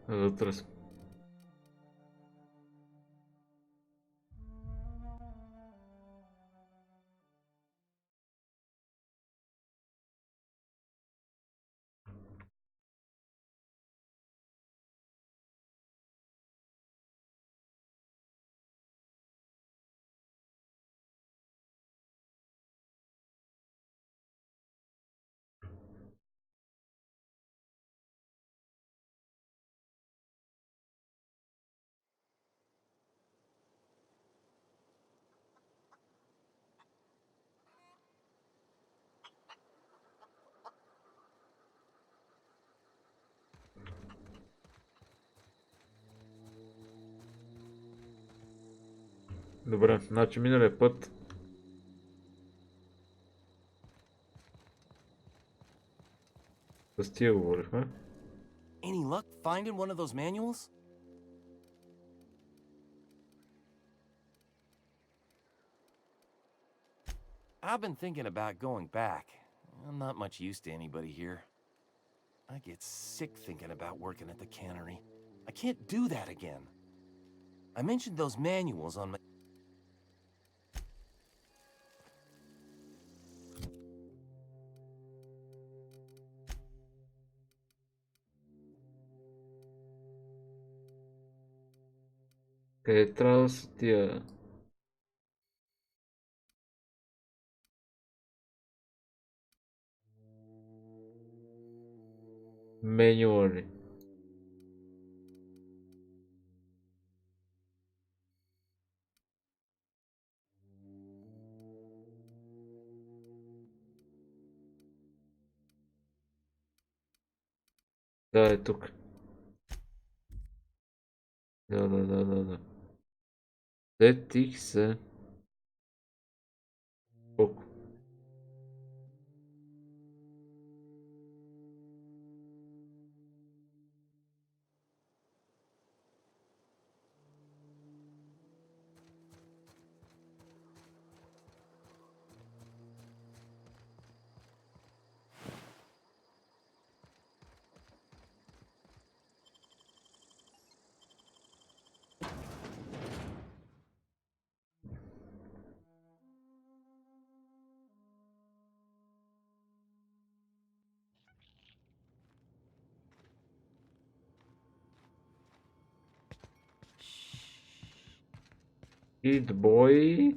Вътре сме. Добре, значи миналия път с тия говорихме. Any luck finding one of those manuals? I've been thinking about going back. I'm not much use to anybody here. I get sick thinking about working at the cannery. I can't do that again. I mentioned those manuals on my... Къде трябва да са тия... Менюали. Да, е тук. Да. Сетих се. Колко? Бой.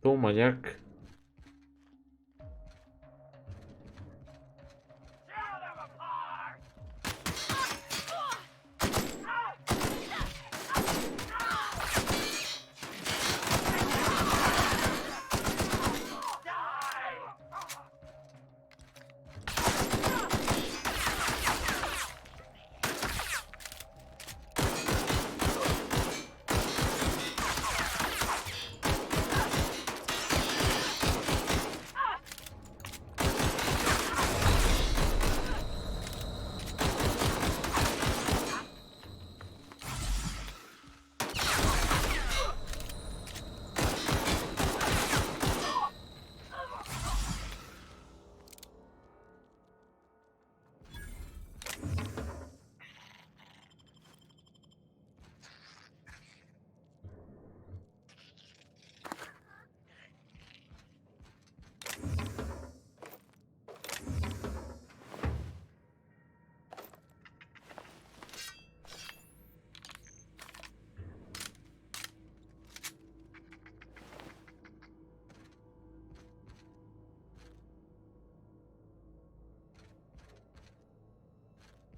То маняк.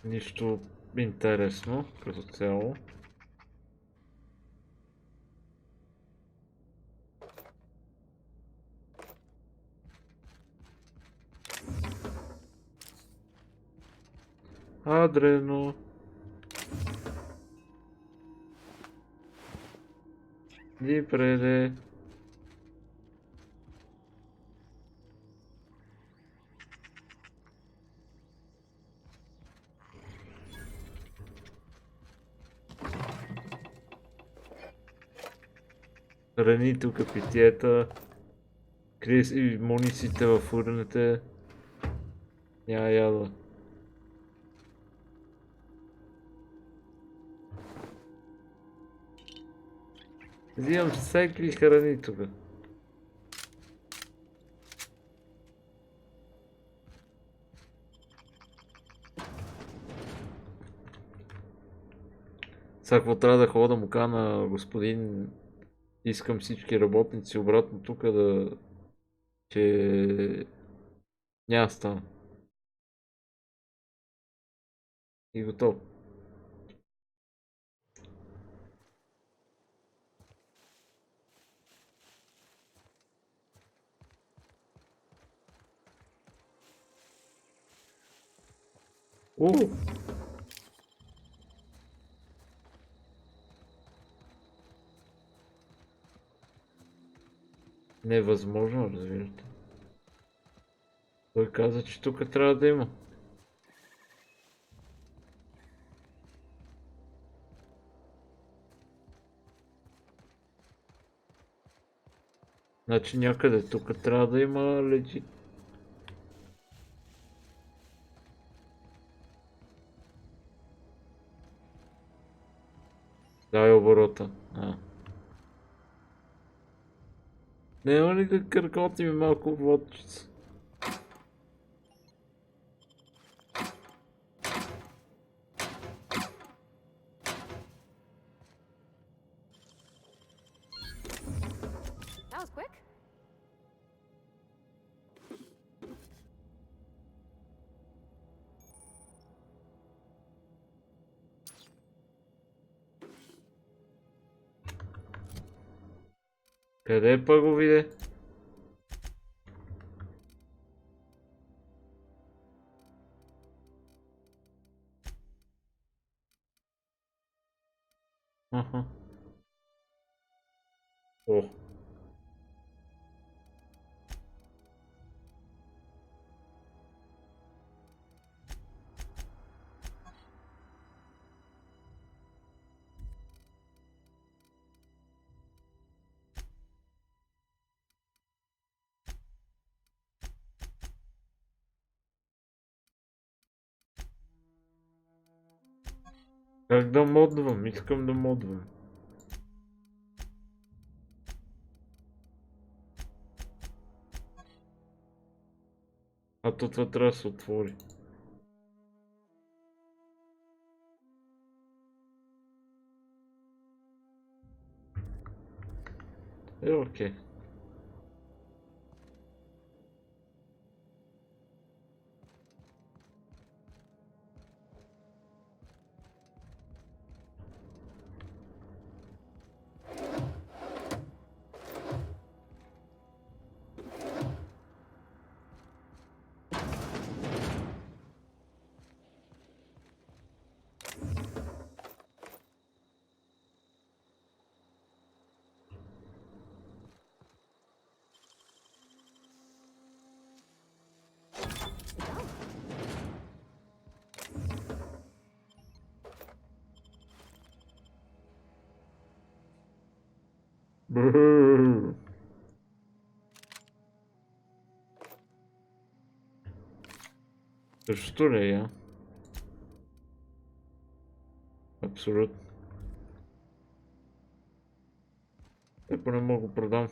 Нищо интересно като цяло. Адрено. преде. Храни тук питиета. Крие си мунициите в урните. Няма яда. Взимам всеки храни тук. Сега какво трябва да ходя да му кажа господин, искам всички работници обратно тук да... че... няма стана. И готово. Невъзможно, разбирате. Той каза, че тук трябва да има. Значи някъде тук трябва да има лежи. Дай оборота. Няма ли да къркотим малко водчица? That was quick. Къде па го виде? Аха. О. Как да модвам? Искам да модвам. А то това трябва да се отвори. Окей. Брррр. Същото ли е? Абсолютно. Тепо не мога го продам.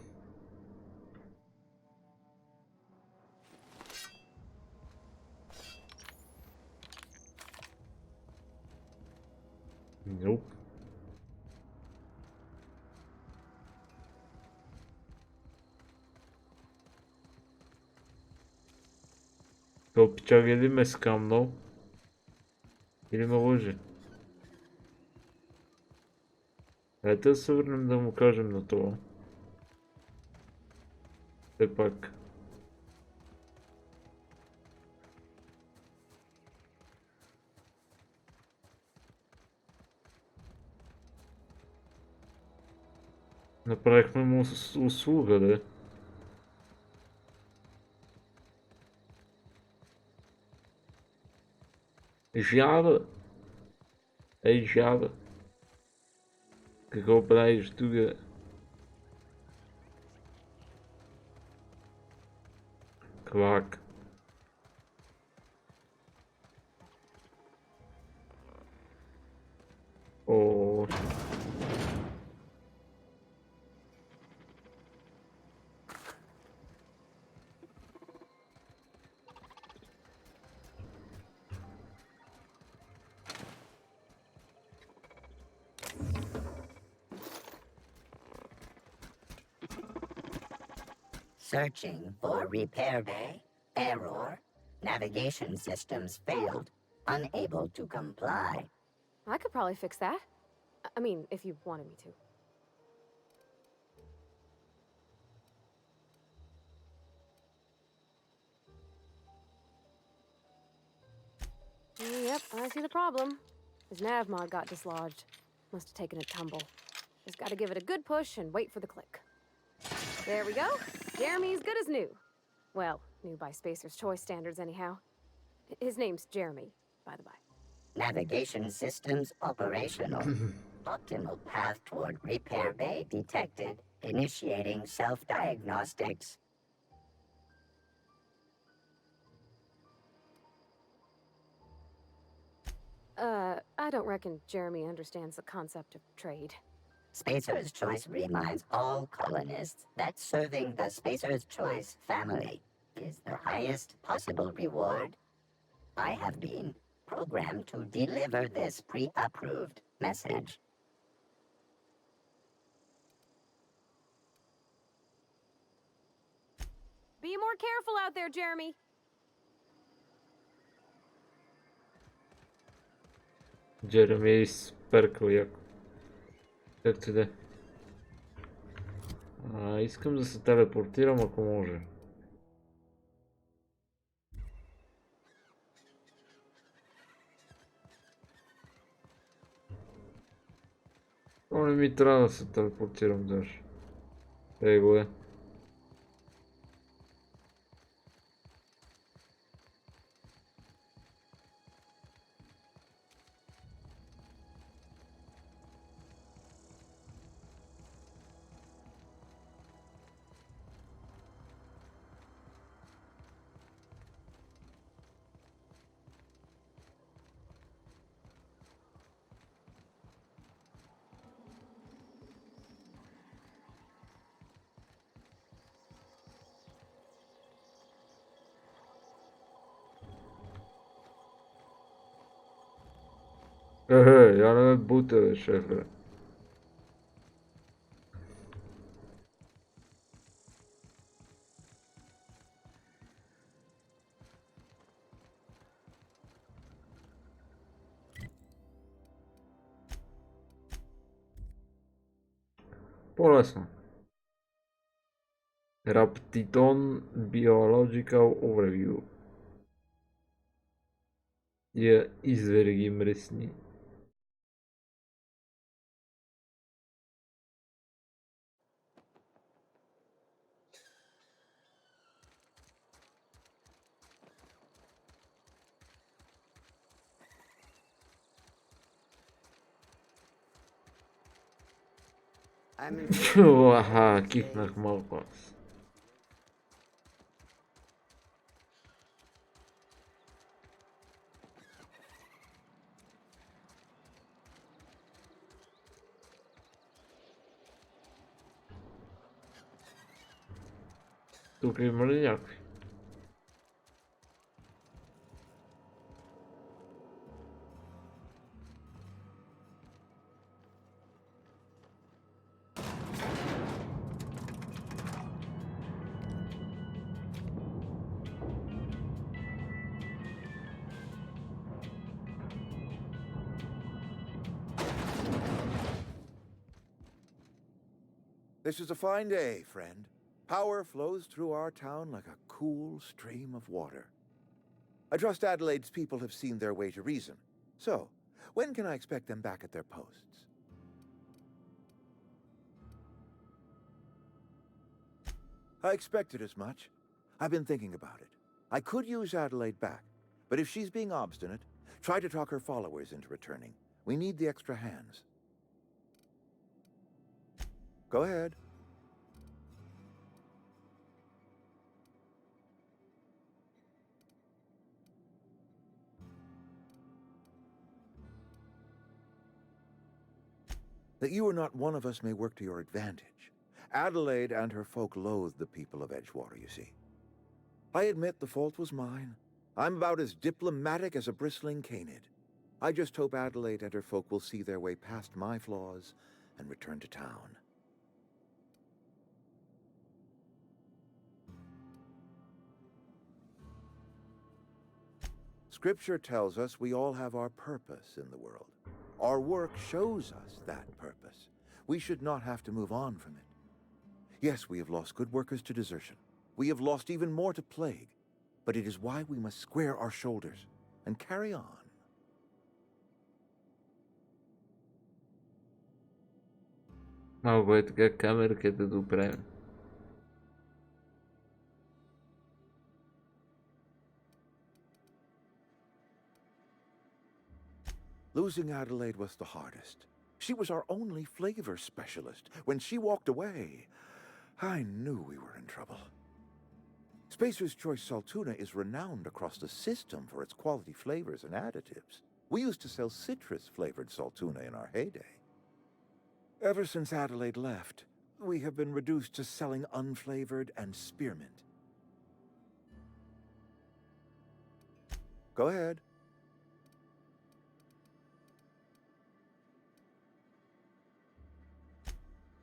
Nope. Той пичага или ме скамнал, или ме лъже. Дайте да се върнем да му кажем на това. Все пак. Направихме му услуга, да. Жаба! Ей, жаба! Какво правиш тук? Квак. О. Searching for repair bay. Error. Navigation systems failed. Unable to comply. I could probably fix that. I mean, if you wanted me to. Yep, I see the problem. His nav mod got dislodged. Must have taken a tumble. Just gotta give it a good push and wait for the click. There we go. Jeremy's good as new. Well, new by Spacer's Choice standards anyhow. His name's Jeremy, by the by. Navigation systems operational. Optimal path toward repair bay detected. Initiating self-diagnostics. I don't reckon Jeremy understands the concept of trade. Spacer's Choice reminds all colonists that serving the Spacer's Choice family is the highest possible reward. I have been programmed to deliver this pre-approved message. Be more careful out there, Jeremy. Джереми е изперкал яко. Както и да е. Искам да се телепортирам, ако може. Но не ми трябва да се телепортирам даже. Его е. Я не ме бута, бе, шефе. По-лесно. Раптитон Biological Overview. Тия изверги мръсни. Аха, кихнах малко аз. Тук има ли някой? This is a fine day, friend. Power flows through our town like a cool stream of water. I trust Adelaide's people have seen their way to reason. So, when can I expect them back at their posts? I expected as much. I've been thinking about it. I could use Adelaide back, but if she's being obstinate, try to talk her followers into returning. We need the extra hands. Go ahead. That you are not one of us may work to your advantage. Adelaide and her folk loathe the people of Edgewater, you see. I admit the fault was mine. I'm about as diplomatic as a bristling canid. I just hope Adelaide and her folk will see their way past my flaws and return to town. Scripture tells us we all have our purpose in the world. Our work shows us that purpose. We should not have to move on from it. Yes, we have lost good workers to desertion. We have lost even more to plague. But it is why we must square our shoulders and carry on. Малко е така камерката да оправим. Losing Adelaide was the hardest. She was our only flavor specialist. When she walked away, I knew we were in trouble. Spacer's Choice Saltuna is renowned across the system for its quality flavors and additives. We used to sell citrus-flavored Saltuna in our heyday. Ever since Adelaide left, we have been reduced to selling unflavored and spearmint. Go ahead.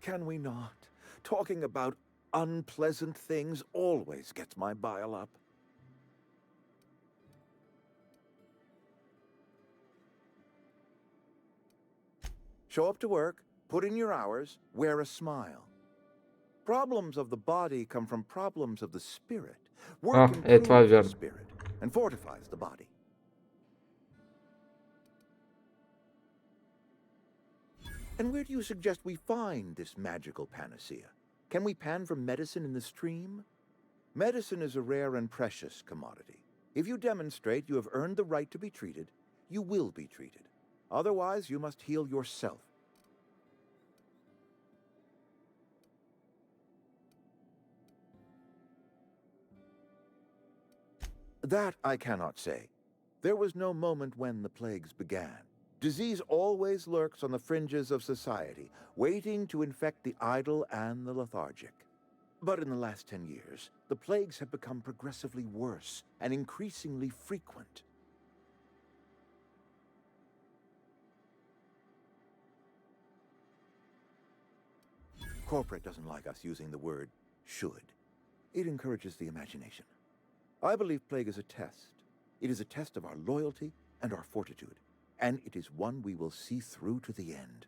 Can we not? Talking about unpleasant things always gets my bile up. Show up to work, put in your hours, wear a smile. Problems of the body come from problems of the spirit. Work improves the spirit and fortifies the body. And where do you suggest we find this magical panacea? Can we pan for medicine in the stream? Medicine is a rare and precious commodity. If you demonstrate you have earned the right to be treated, you will be treated. Otherwise, you must heal yourself. That I cannot say. There was no moment when the plagues began. Disease always lurks on the fringes of society, waiting to infect the idle and the lethargic. But in the last 10 years, the plagues have become progressively worse and increasingly frequent. Corporate doesn't like us using the word should. It encourages the imagination. I believe plague is a test. It is a test of our loyalty and our fortitude. And it is one we will see through to the end.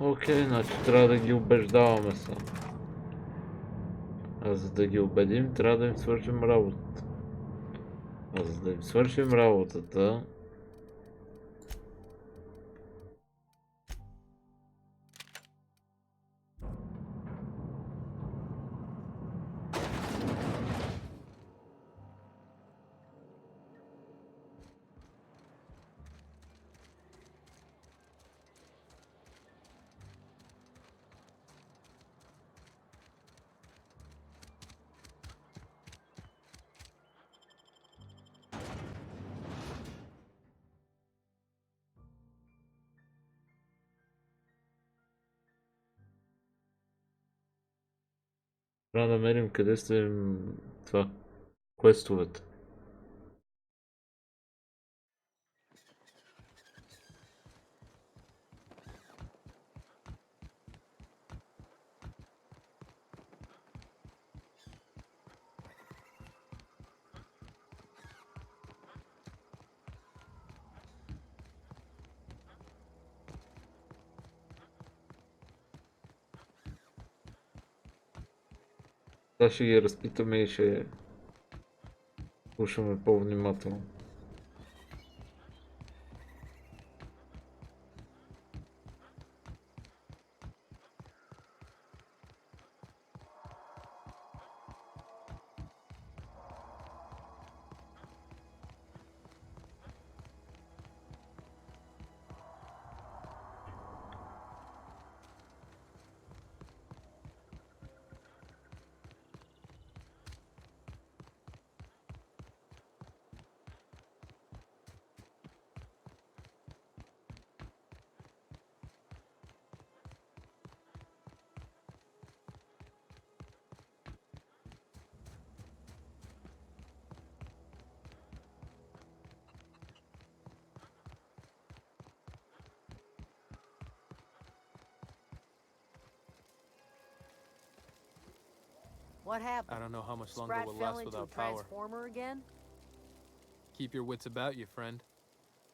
Окей, значи трябва да ги убеждаваме само. А за да ги убедим, трябва да им свършим работата. А за да им свършим работата... Трябва да намерим къде сте това, квестовете. Сега ще ги разпитаме и ще слушаме по-внимателно. What happened? I don't know how much longer Sprat we'll fell last into a without power. transformer again? Keep your wits about you, friend.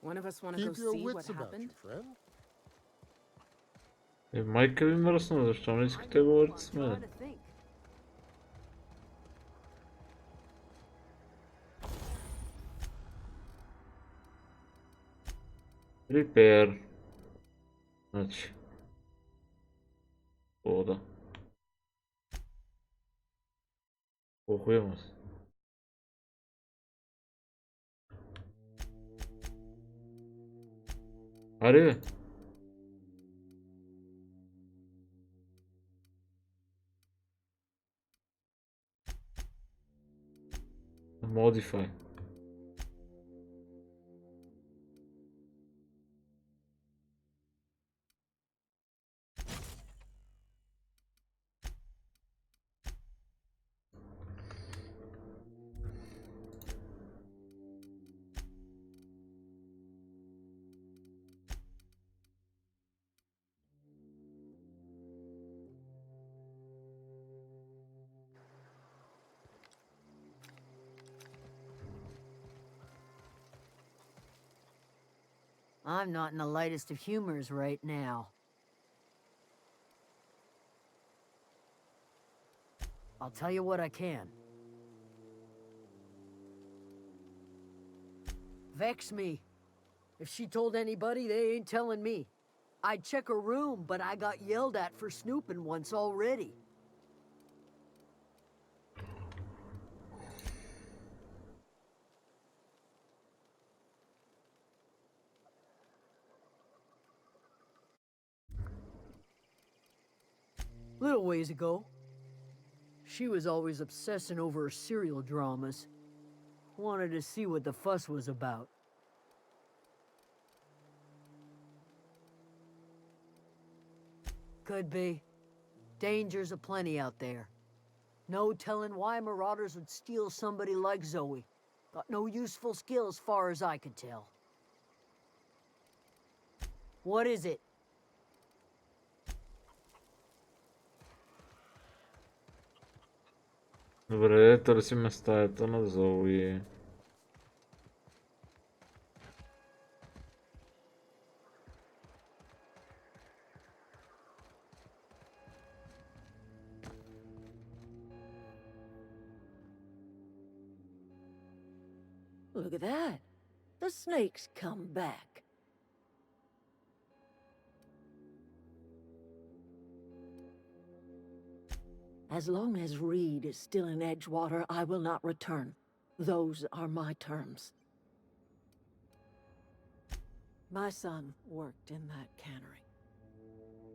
One of us want to go Keep your see what wits about happened? you, friend. Майка ви мръсна, защо не искате да говорите с I'm мен? trying to think. Repair. Значи. Вода. Похуема се. Аре бе. Modify. I'm not in the lightest of humors right now. I'll tell you what I can. Vex me. If she told anybody, they ain't telling me. I'd check her room, but I got yelled at for snooping once already. Little ways ago, she was always obsessing over her serial dramas. Wanted to see what the fuss was about. Could be. Dangers aplenty out there. No telling why marauders would steal somebody like Zoe. Got no useful skills far as I could tell. What is it? Добре, търсим стаята на Зои. Look at that. The snake's come back. As long as Reed is still in Edgewater, I will not return. Those are my terms. My son worked in that cannery.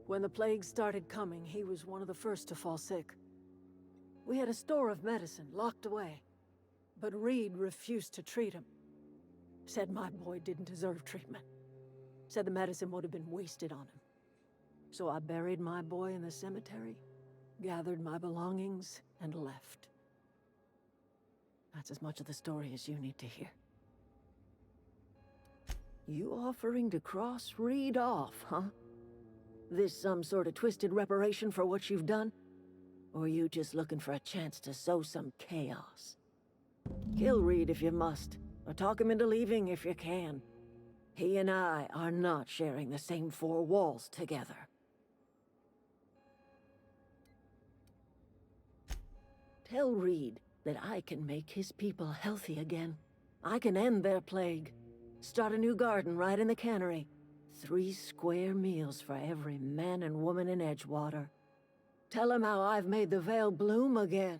When the plague started coming, he was one of the first to fall sick. We had a store of medicine locked away, but Reed refused to treat him. Said my boy didn't deserve treatment. Said the medicine would have been wasted on him. So I buried my boy in the cemetery, gathered my belongings, and left. That's as much of the story as you need to hear. You offering to cross Reed off, huh? This some sort of twisted reparation for what you've done? Or you just looking for a chance to sow some chaos? Kill Reed if you must, or talk him into leaving if you can. He and I are not sharing the same four walls together. Tell Reed that I can make his people healthy again. I can end their plague. Start a new garden right in the cannery. 3 square meals for every man and woman in Edgewater. Tell him how I've made the Vale bloom again.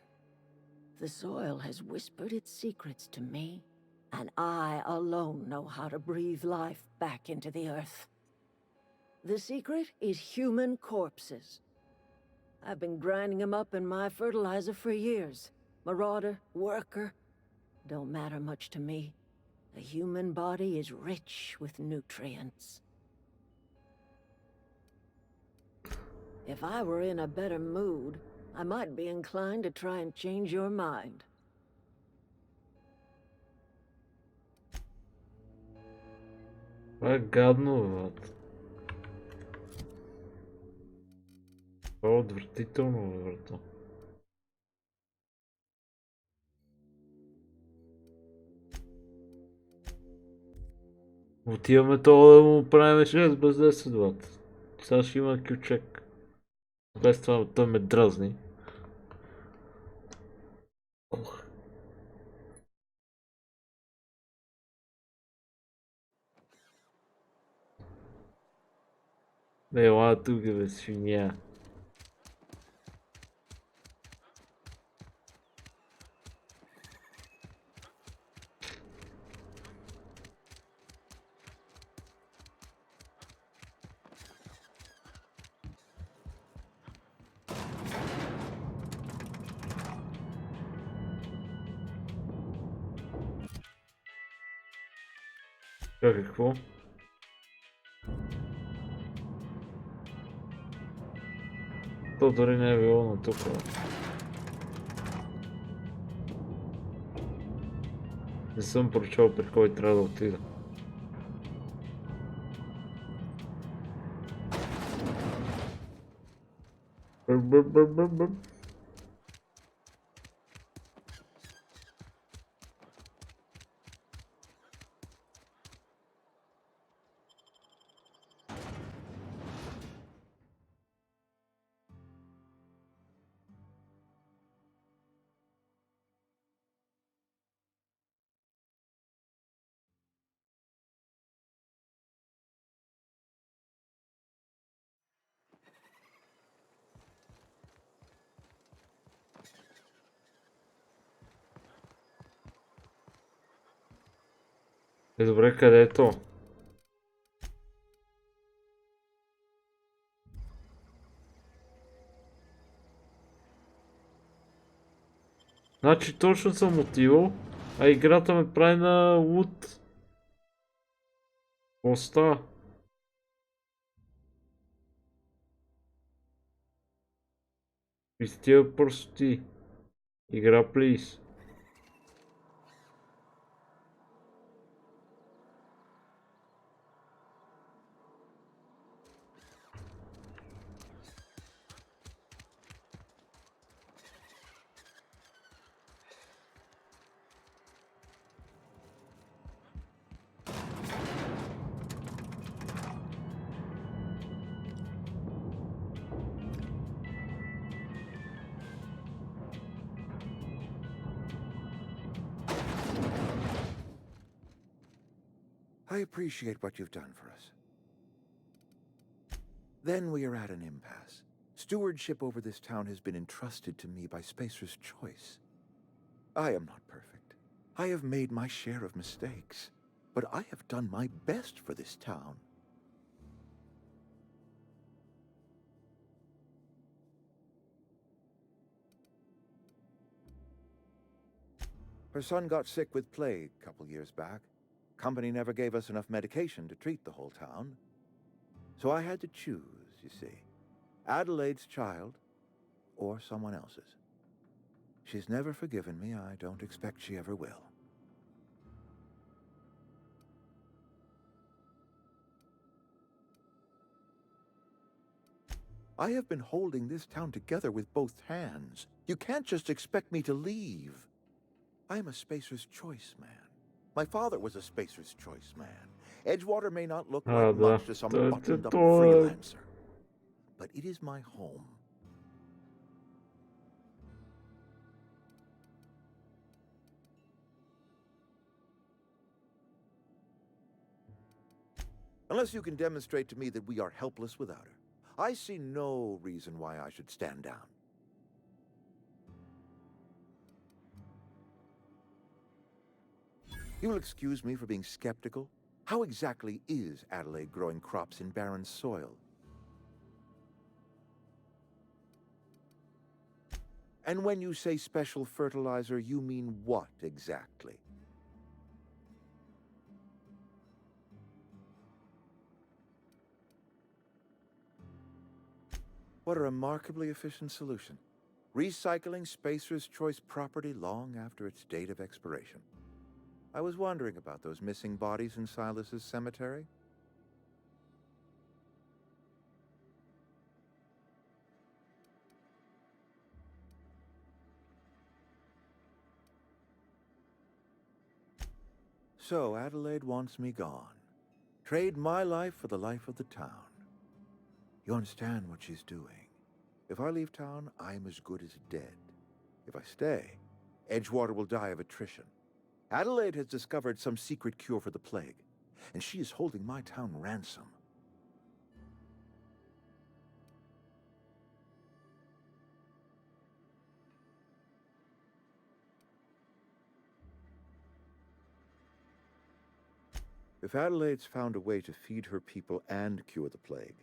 The soil has whispered its secrets to me, and I alone know how to breathe life back into the earth. The secret is human corpses. I've been grinding them up in my fertilizer for years. Marauder, worker, don't matter much to me. The human body is rich with nutrients. If I were in a better mood, I might be inclined to try and change your mind. Това е гадно, брат. Това е отвратително, брато. Отиваме това да му правим 6 без 10, брат. Сега ще има кючек. Без това той ме дразни. Ох. Ела тук, бе, свиня. Какво? То дори не е било на тук. Не съм прочел при кой трябва да отида. Е, добре, къде е то? Значи точно съм отивал, а играта ме прави на лут. Какво става? Пистия простоти. Игра, плиз. I appreciate what you've done for us. Then we are at an impasse. Stewardship over this town has been entrusted to me by Spacer's choice. I am not perfect. I have made my share of mistakes, but I have done my best for this town. Her son got sick with plague a couple years back. Company never gave us enough medication to treat the whole town. So I had to choose, you see. Adelaide's child or someone else's. She's never forgiven me. I don't expect she ever will. I have been holding this town together with both hands. You can't just expect me to leave. I am a Spacer's Choice man. My father was a Spacer's Choice man. Edgewater may not look like much to some buttoned-up freelancer, but it is my home. Unless you can demonstrate to me that we are helpless without her, I see no reason why I should stand down. You will excuse me for being skeptical. How exactly is Adelaide growing crops in barren soil? And when you say special fertilizer, you mean what exactly? What a remarkably efficient solution. Recycling Spacer's Choice property long after its date of expiration. I was wondering about those missing bodies in Silas's cemetery. So Adelaide wants me gone. Trade my life for the life of the town. You understand what she's doing. If I leave town, I'm as good as dead. If I stay, Edgewater will die of attrition. Adelaide has discovered some secret cure for the plague, and she is holding my town ransom. If Adelaide's found a way to feed her people and cure the plague,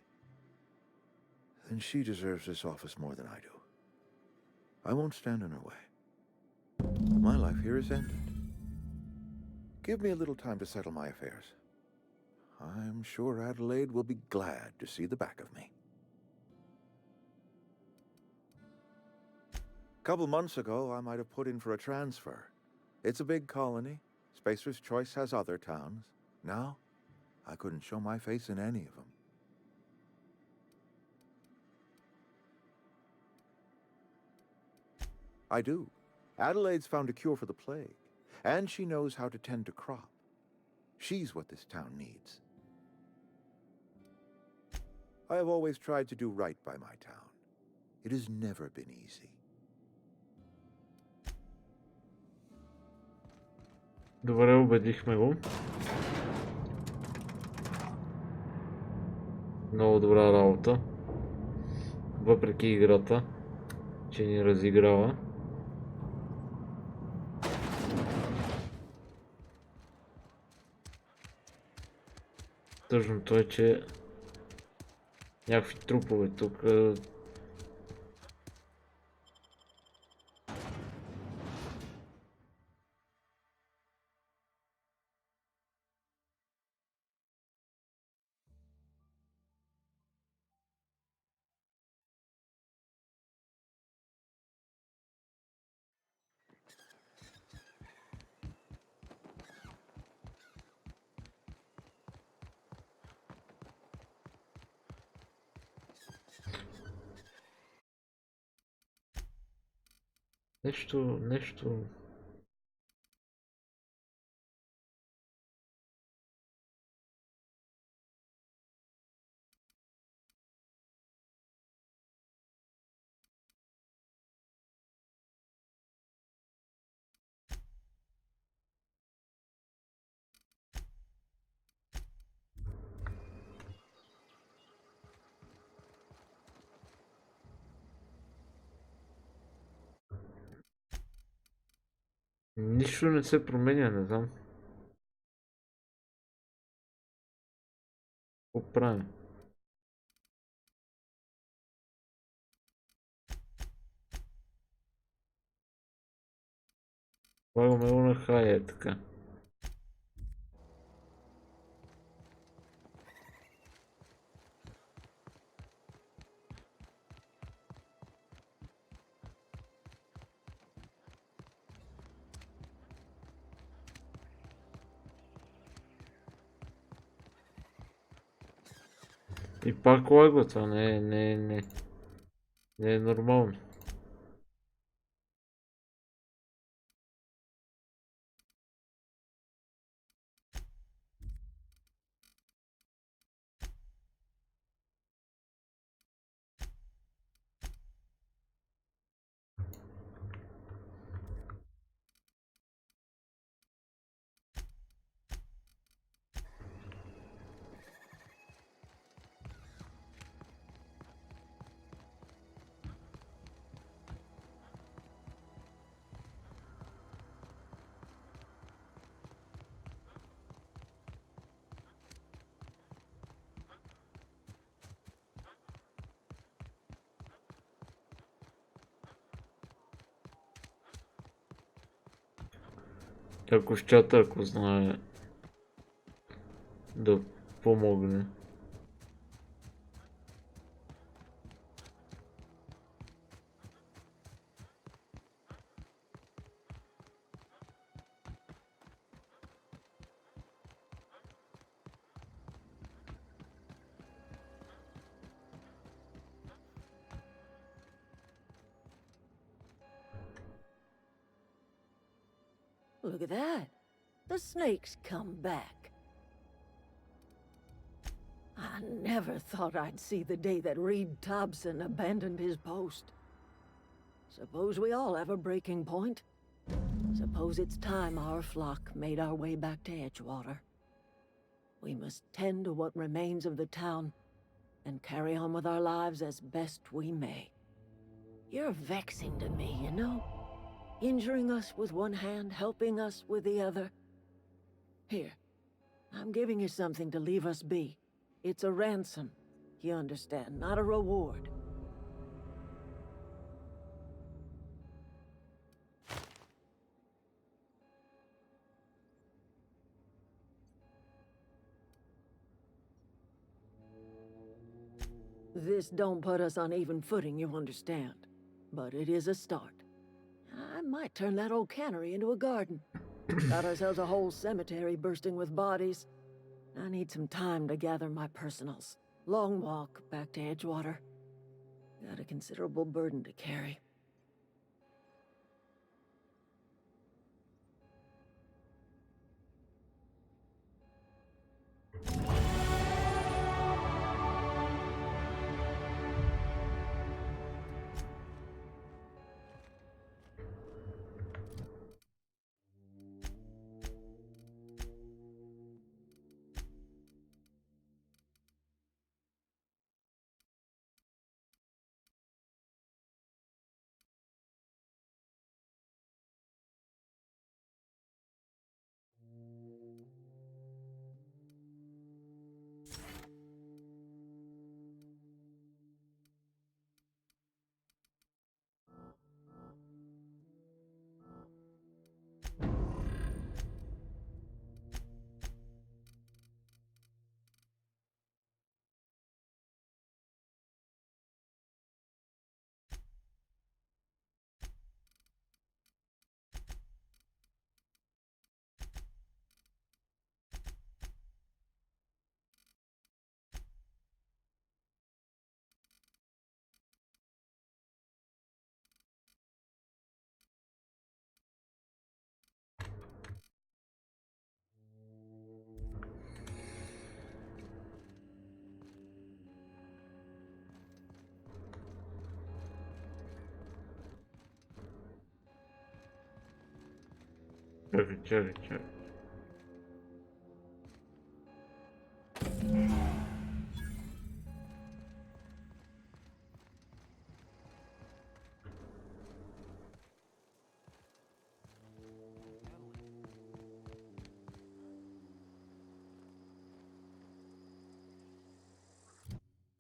then she deserves this office more than I do. I won't stand in her way. My life here is ended. Give me a little time to settle my affairs. I'm sure Adelaide will be glad to see the back of me. A couple months ago, I might have put in for a transfer. It's a big colony. Spacer's Choice has other towns. Now, I couldn't show my face in any of them. I do. Adelaide's found a cure for the plague, and she knows how to tend a crop. She's what this town needs. I have always tried to do right by my town. It has never been easy. Добре, убедихме го. Много добра работа. Въпреки играта, че ни разиграва. Тъжното е, че някакви трупове тук. Нещо. Нищо не се променя, не знам. Какво правим? Слагаме го на хая, така. И пак лагва това, не е нормално. Ако щата, ако знае да помогне. Look at that. The snake's come back. I never thought I'd see the day that Reed Thompson abandoned his post. Suppose we all have a breaking point. Suppose it's time our flock made our way back to Edgewater. We must tend to what remains of the town and carry on with our lives as best we may. You're vexing to me, you know? Injuring us with one hand, helping us with the other. Here, I'm giving you something to leave us be. It's a ransom, you understand, not a reward. This don't put us on even footing, you understand. But it is a start. I might turn that old cannery into a garden. Got ourselves a whole cemetery bursting with bodies. I need some time to gather my personals. Long walk back to Edgewater. Got a considerable burden to carry. Чакай.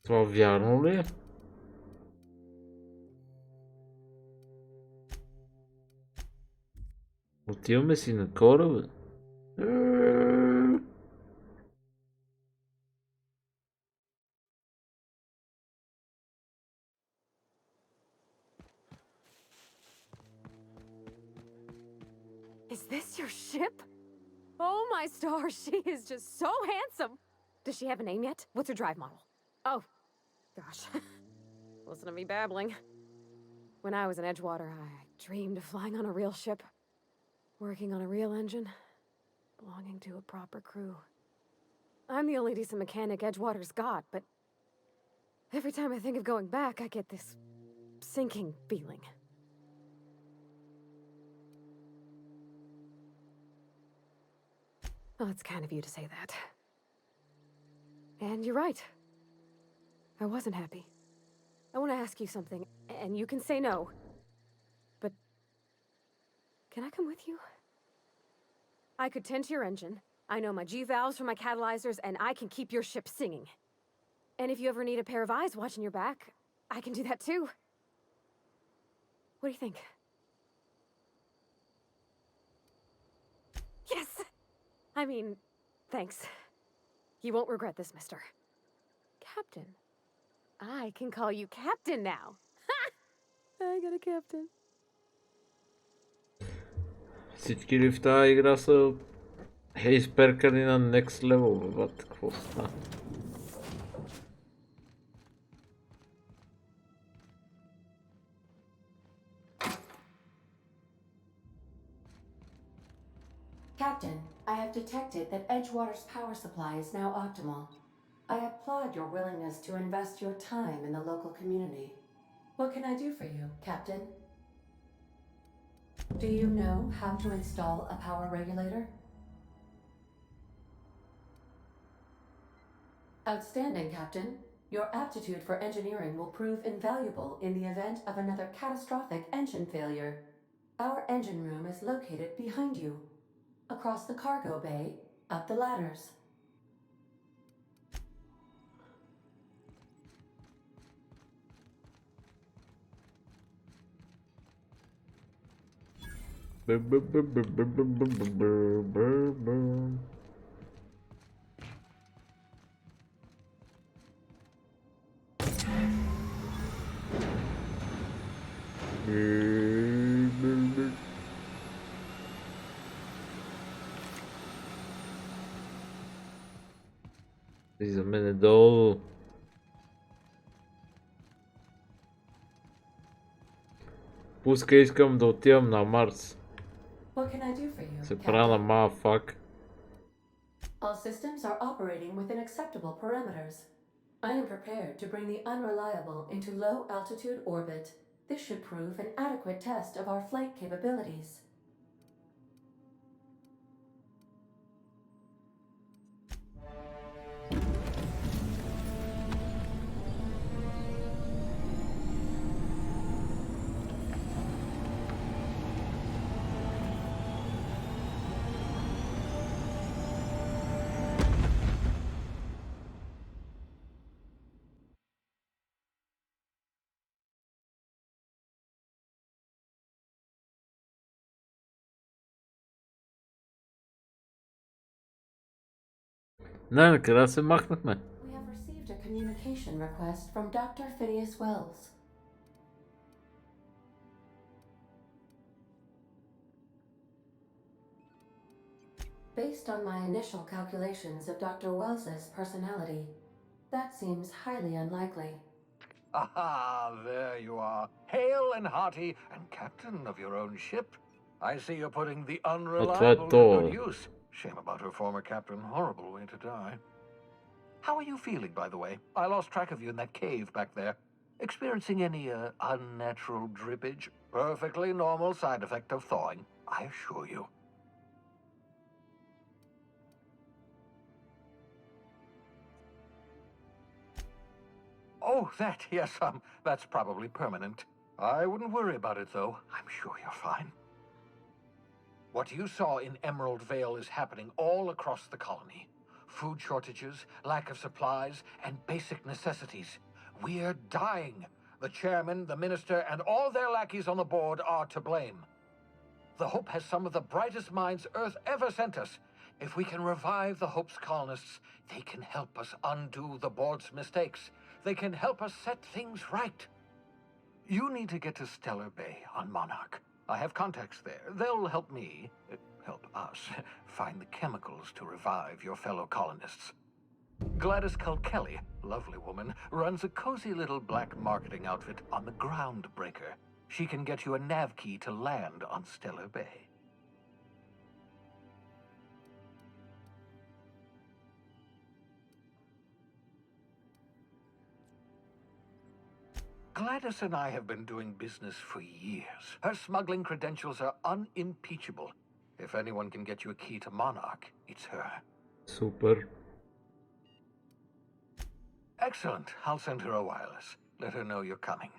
Това вярно ли е? Отиваме си на кораба. Is this your ship? Oh, my stars, she is just so handsome. Does she have a name yet? What's her drive model? Oh, gosh. Listen to me babbling. When I was in Edgewater, I dreamed of flying on a real ship, working on a real engine, belonging to a proper crew. I'm the only decent mechanic Edgewater's got, but every time I think of going back, I get this sinking feeling. Well, it's kind of you to say that. And you're right. I wasn't happy. I want to ask you something, and you can say no. But can I come with you? I could tend to your engine. I know my G-valves for my catalyzers, and I can keep your ship singing. And if you ever need a pair of eyes watching your back, I can do that too. What do you think? I mean, thanks. You won't regret this, mister. Captain. I can call you Captain now. Ha! I got a captain. Всички ли в тази игра са хейсперкали на next level, бе, какво става? Captain, I have detected that Edgewater's power supply is now optimal. I applaud your willingness to invest your time in the local community. What can I do for you, Captain? Do you know how to install a power regulator? Outstanding, Captain. Your aptitude for engineering will prove invaluable in the event of another catastrophic engine failure. Our engine room is located behind you. Across the cargo bay, up the ladders. Влизаме долу. Пуска, искам да отивам на Марс. What can I do for you, Се правя на Captain? мафак. All systems are operating within acceptable parameters. I am prepared to bring the unreliable into low altitude orbit. This should prove an adequate test of our flight capabilities. Накрая се махнахме. We have received a communication request from Dr. Phineas Wells. Based on my initial calculations of Dr. Wells's personality, that seems highly unlikely. Aha, there you are, hale and hearty and captain of your own ship. I see you're putting the unreliable to good use. Shame about her former captain. Horrible way to die. How are you feeling, by the way? I lost track of you in that cave back there. Experiencing any unnatural drippage? Perfectly normal side effect of thawing, I assure you. Oh, that, yes, that's probably permanent. I wouldn't worry about it, though. I'm sure you're fine. What you saw in Emerald Vale is happening all across the colony. Food shortages, lack of supplies, and basic necessities. We're dying. The chairman, the minister, and all their lackeys on the board are to blame. The Hope has some of the brightest minds Earth ever sent us. If we can revive the Hope's colonists, they can help us undo the board's mistakes. They can help us set things right. You need to get to Stellar Bay on Monarch. I have contacts there. They'll help me, help us, find the chemicals to revive your fellow colonists. Gladys Culkelly, lovely woman, runs a cozy little black marketing outfit on the Groundbreaker. She can get you a nav key to land on Stellar Bay. Gladys and I have been doing business for years. Her smuggling credentials are unimpeachable. If anyone can get you a key to Monarch, it's her. Супер. Excellent. I'll send her a wireless. Let her know you're coming.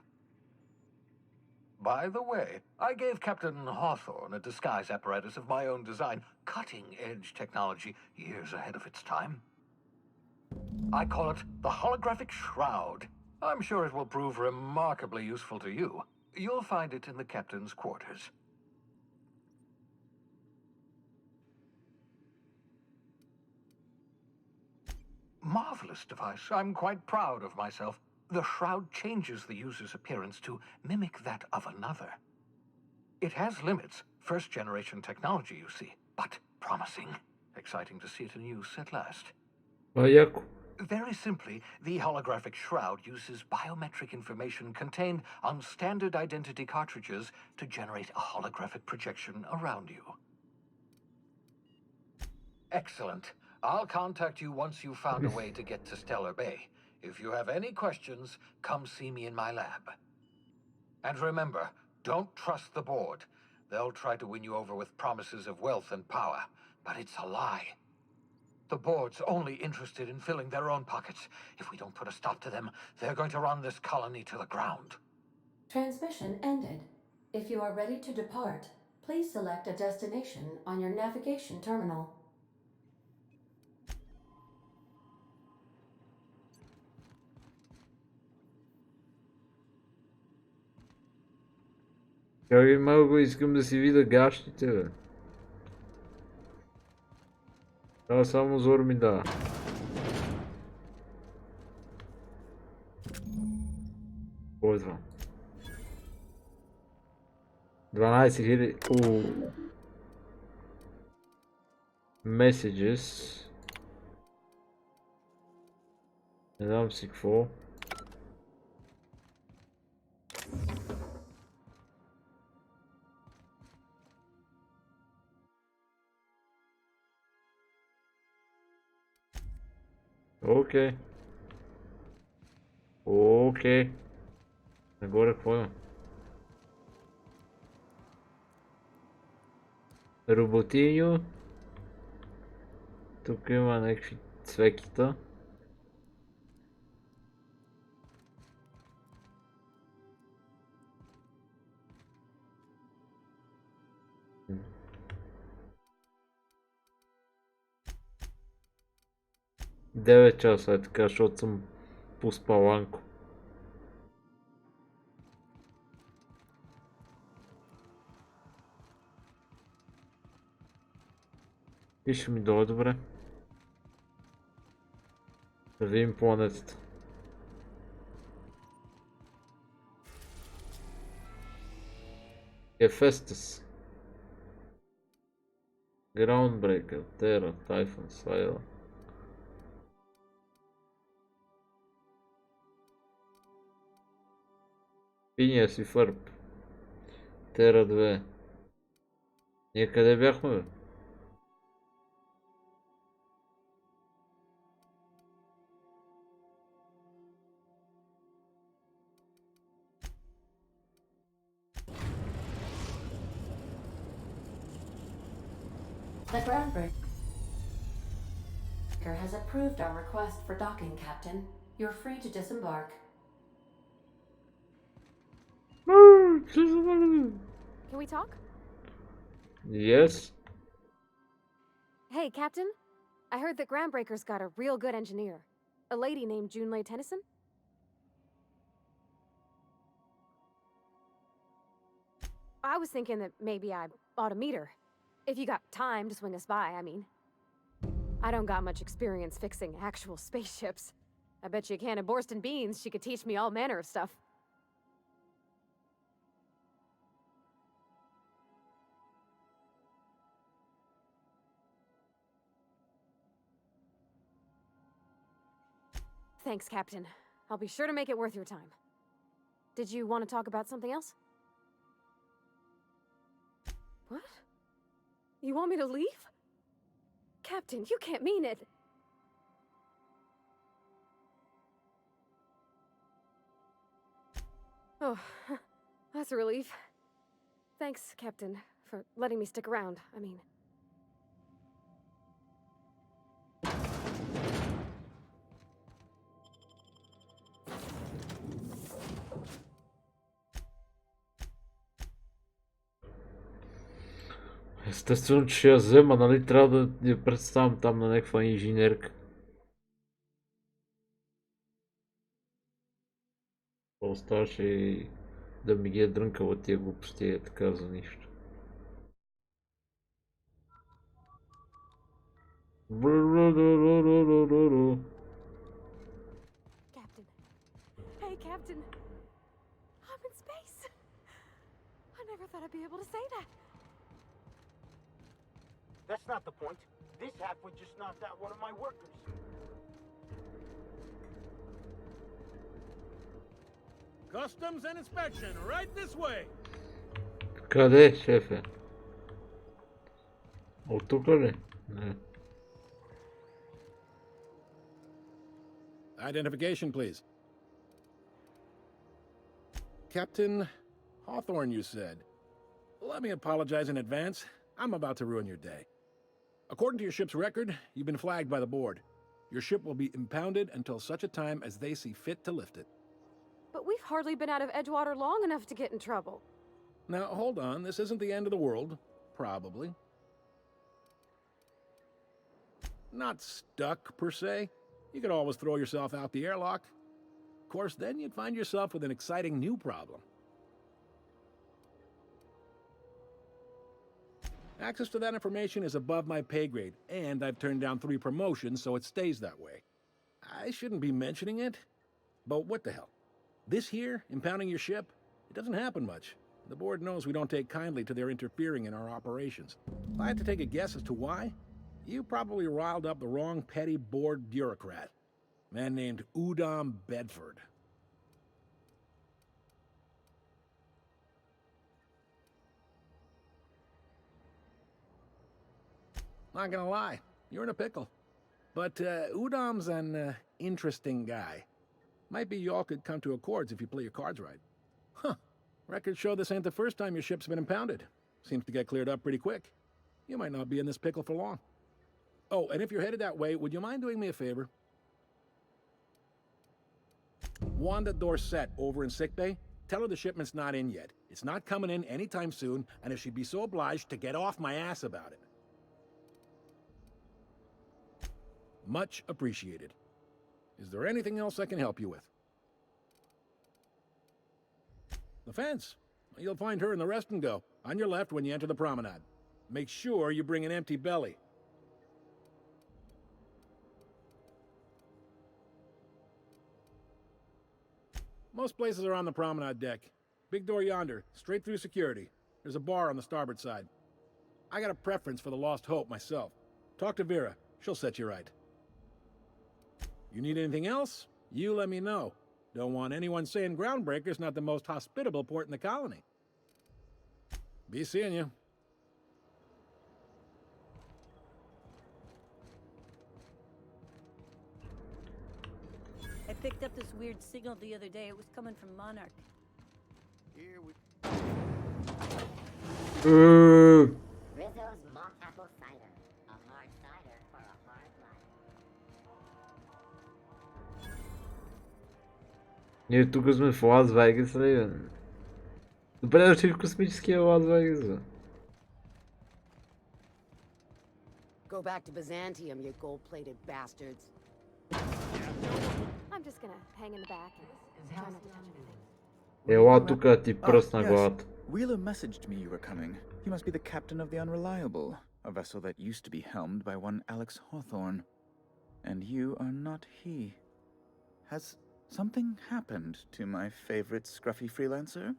By the way, I gave Captain Hawthorne a disguise apparatus of my own design, cutting-edge technology, years ahead of its time. I call it the Holographic Shroud. I'm sure it will prove remarkably useful to you. You'll find it in the captain's quarters. Marvelous device. I'm quite proud of myself. The shroud changes the user's appearance to mimic that of another. It has limits, first-generation technology, you see, but promising. Exciting to see it in use at last. Яко. Very simply, the holographic shroud uses biometric information contained on standard identity cartridges to generate a holographic projection around you. Excellent. I'll contact you once you've found a way to get to Stellar Bay. If you have any questions, come see me in my lab. And remember, don't trust the board. They'll try to win you over with promises of wealth and power, but it's a lie. The board's only interested in filling their own pockets. If we don't put a stop to them, they're going to run this colony to the ground. Transmission ended. If you are ready to depart, please select a destination on your navigation terminal. Чакай малко, искам да си видя гащите, бе. Това само зор ми дава. Кой е това? 12 000. Messages. Не знам си какво. Окей. Окей. Нагоре какво има? Роботиньо. Тук има някакви цвекита. Девет часа е така, защото съм пуспаланко. И ще ми дойде добре. Да видим планетата. Ефестас. Groundbreaker, Terra, Typhon, Sila. Пиния си фърб. Тера 2. Ние къде бяхме, бе? The groundbreaker has approved our request for docking, Captain. You're free to disembark. Can we talk? Yes. Hey, Captain. I heard that Groundbreaker's got a real good engineer. A lady named Junlei Tennyson? I was thinking that maybe I ought to meet her. If you got time to swing us by, I mean. I don't got much experience fixing actual spaceships. I bet you a can of Borston beans she could teach me all manner of stuff. Thanks, Captain. I'll be sure to make it worth your time. Did you want to talk about something else? What? You want me to leave? Captain, you can't mean it. Oh, that's a relief. Thanks, Captain, for letting me stick around. I mean... Естествено, че ще я взема, нали? Трябва да я представям там на някаква инженерка. Оставаше и да ми ги е дрънкала тия глупости, е така за нищо. Captain. I'm in space. I never thought I'd be able to say that. That's not the point. This halfwit just knocked out one of my workers. Customs and inspection, right this way. Къде, шефе? От тук ли? Не. Identification, please. Captain Hawthorne, you said. Let me apologize in advance. I'm about to ruin your day. According to your ship's record, you've been flagged by the board. Your ship will be impounded until such a time as they see fit to lift it. But we've hardly been out of Edgewater long enough to get in trouble. Now, hold on. This isn't the end of the world. Probably. Not stuck, per se. You could always throw yourself out the airlock. Of course, then you'd find yourself with an exciting new problem. Access to that information is above my pay grade, and I've turned down 3 promotions, so it stays that way. I shouldn't be mentioning it, but what the hell? This here, impounding your ship, it doesn't happen much. The board knows we don't take kindly to their interfering in our operations. If I had to take a guess as to why, you probably riled up the wrong petty board bureaucrat. A man named Udom Bedford. Not gonna lie, you're in a pickle. But Udom's an interesting guy. Might be y'all could come to accords if you play your cards right. Huh. Records show this ain't the first time your ship's been impounded. Seems to get cleared up pretty quick. You might not be in this pickle for long. Oh, and if you're headed that way, would you mind doing me a favor? Wanda Dorset over in sickbay, tell her the shipment's not in yet. It's not coming in anytime soon, and if she'd be so obliged to get off my ass about it. Much appreciated. Is there anything else I can help you with? The fence. You'll find her in the rest and go, on your left when you enter the promenade. Make sure you bring an empty belly. Most places are on the promenade deck. Big door yonder, straight through security. There's a bar on the starboard side. I got a preference for the Lost Hope myself. Talk to Vera. She'll set you right. You need anything else? You let me know. Don't want anyone saying Groundbreaker's not the most hospitable port in the colony. Be seeing you. I picked up this weird signal the other day. It was coming from Monarch. Here we... Iııı. Rizzo's mock apple cider. A hard cider for a hard life. Ние тук сме в Лас Вегас, ли бе? Добре дошли в космическия Лас Вегас, бе. Go back to Byzantium, you gold-plated bastards. I'm just gonna hang in the back and try not to touch anything. Ела тук да ти пръсна главата. Wheeler messaged me you were coming. He must be the captain of the Unreliable, a vessel that used to be helmed by one Alex Hawthorne. And you are not he. Has something happened to my favorite scruffy freelancer?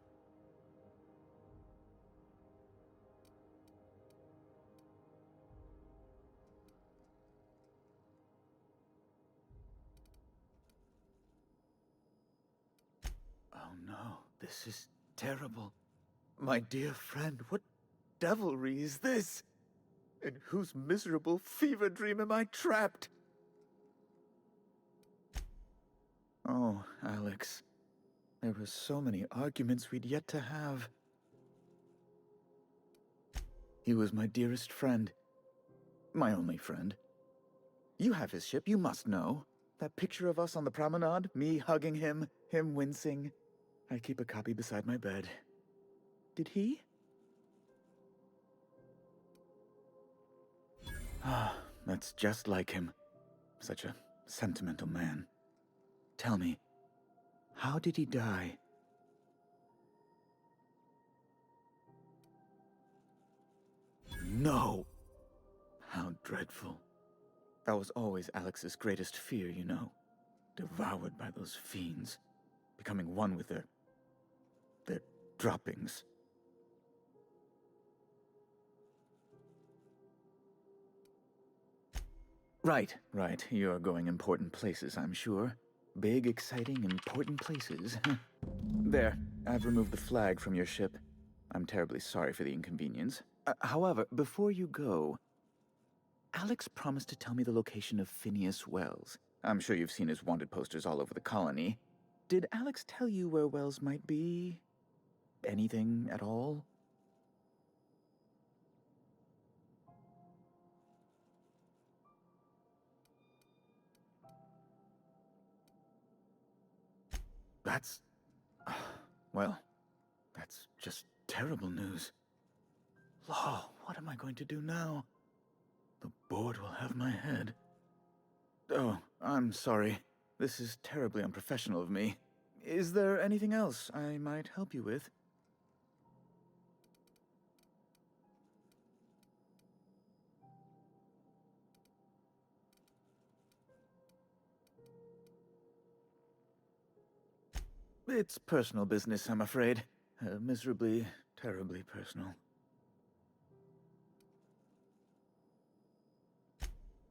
Oh no, this is terrible. My dear friend, what devilry is this? In whose miserable fever dream am I trapped? Oh, Alex. There were so many arguments we'd yet to have. He was my dearest friend. My only friend. You have his ship, you must know. That picture of us on the promenade, me hugging him, him wincing. I keep a copy beside my bed. Did he? Ah, that's just like him. Such a sentimental man. Tell me, how did he die? No! How dreadful. That was always Alex's greatest fear, you know. Devoured by those fiends. becoming one with their droppings. Right. You're going important places, I'm sure. Big, exciting, important places. There, I've removed the flag from your ship. I'm terribly sorry for the inconvenience. However, before you go, Alex promised to tell me the location of Phineas Wells. I'm sure you've seen his wanted posters all over the colony. Did Alex tell you where Wells might be? Anything at all? That's... well, that's just terrible news. Law, what am I going to do now? The board will have my head. Oh, I'm sorry. This is terribly unprofessional of me. Is there anything else I might help you with? It's personal business, I'm afraid. Miserably, terribly personal.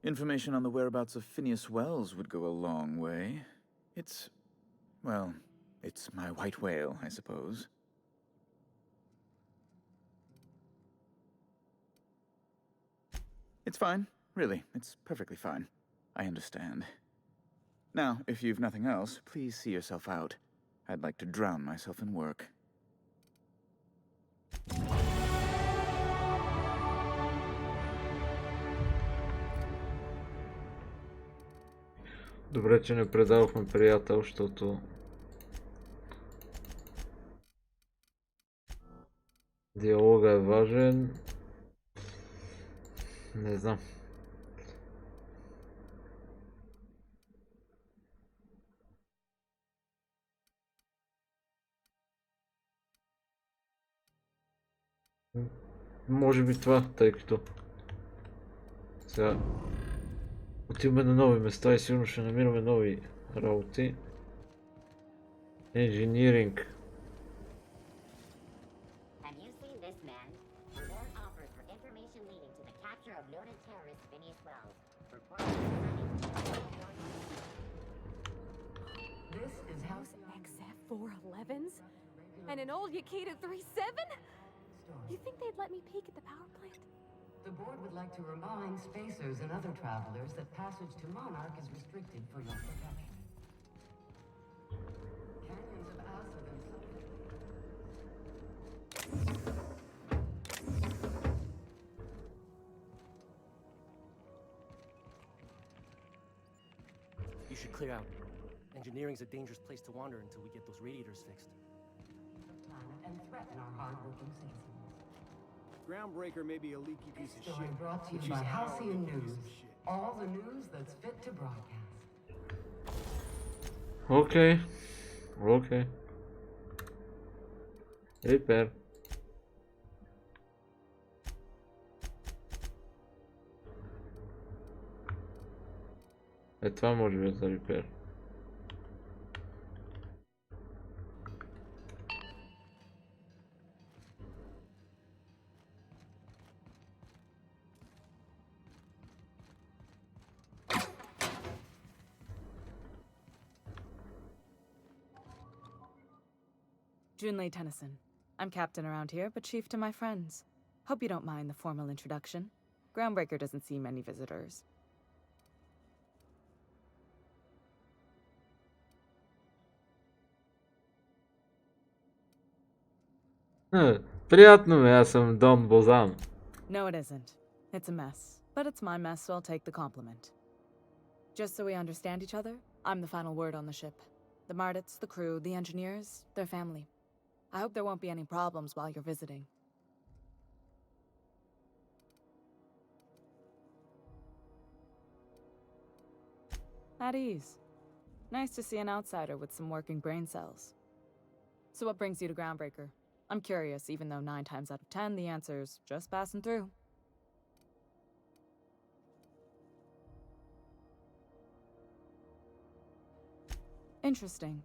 Information on the whereabouts of Phineas Wells would go a long way. It's my white whale, I suppose. It's fine, really. It's perfectly fine. I understand. Now, if you've nothing else, please see yourself out. I'd like to drown myself in work. Добре, че не предавахме приятел, защото диалога е важен. Не знам. Може би това, тъй като сега отиваме на нови места и сигурно ще намираме нови работи. Engineering. Have you seen this man? Reward offered for information leading to the capture of noted terrorist Phineas Wells. This is House XF411s? And an old Yakita 37? You think they'd let me peek at the power plant? The board would like to remind spacers and other travelers that passage to Monarch is restricted for your protection. Canyons of acid and You should clear out. Engineering's a dangerous place to wander until we get those radiators fixed. and threaten our hard-working citizens. Groundbreaker may be a leaky piece of Story shit. brought to but you she's by a Halcyon hell of a piece News. of shit. All the news that's fit to broadcast. Okay. Okay. Repair. Това може би е за repair. Junlei Tennyson. I'm captain around here, but chief to my friends. Hope you don't mind the formal introduction. Groundbreaker doesn't see many visitors. Приятно ме, аз съм Дон Бозан. No, it isn't. It's a mess. But it's my mess, so I'll take the compliment. Just so we understand each other, I'm the final word on the ship. The Mardits, the crew, the engineers, their family. I hope there won't be any problems while you're visiting. At ease. Nice to see an outsider with some working brain cells. So what brings you to Groundbreaker? I'm curious, even though 9 times out of 10 the answer's just passing through. Interesting.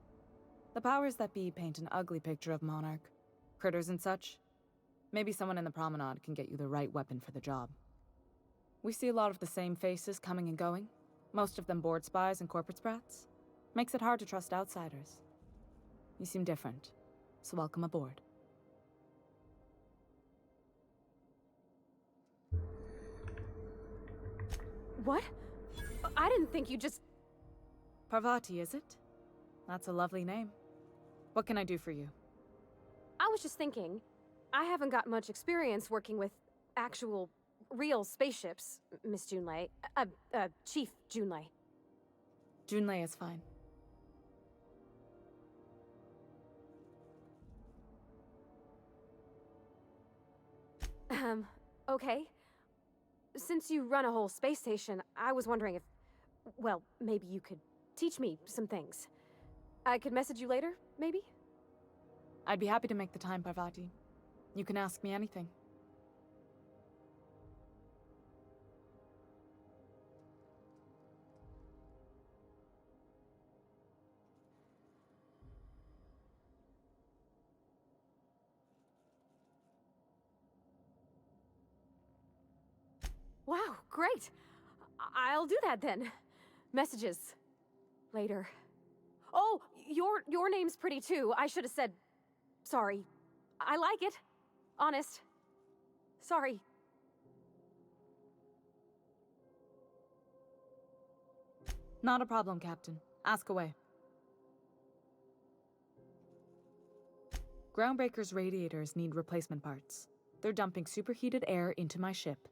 The powers that be paint an ugly picture of Monarch. Critters and such. Maybe someone in the promenade can get you the right weapon for the job. We see a lot of the same faces coming and going. Most of them board spies and corporate sprats. Makes it hard to trust outsiders. You seem different, so welcome aboard. What? I didn't think you just... Parvati, is it? That's a lovely name. What can I do for you? I was just thinking, I haven't got much experience working with actual, real spaceships, Miss Junlei. Chief Junlei. Junlei is fine. Okay. Since you run a whole space station, I was wondering if... Well, maybe you could teach me some things. I could message you later, maybe? I'd be happy to make the time, Parvati. You can ask me anything. Wow, great! I'll do that then. Messages. Later. Oh, your name's pretty too. I should have said... Sorry. I like it. Honest. Sorry. Not a problem, Captain. Ask away. Groundbreaker's radiators need replacement parts. They're dumping superheated air into my ship.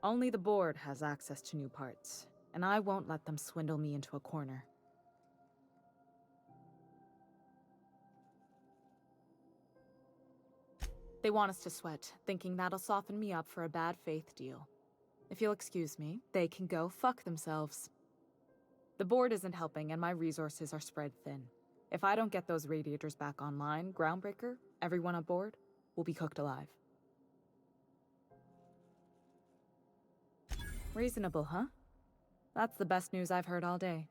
Only the board has access to new parts, and I won't let them swindle me into a corner. They want us to sweat, thinking that'll soften me up for a bad faith deal. If you'll excuse me, they can go fuck themselves. The board isn't helping, and my resources are spread thin. If I don't get those radiators back online, Groundbreaker, everyone on board, will be cooked alive. Reasonable, huh? That's the best news I've heard all day.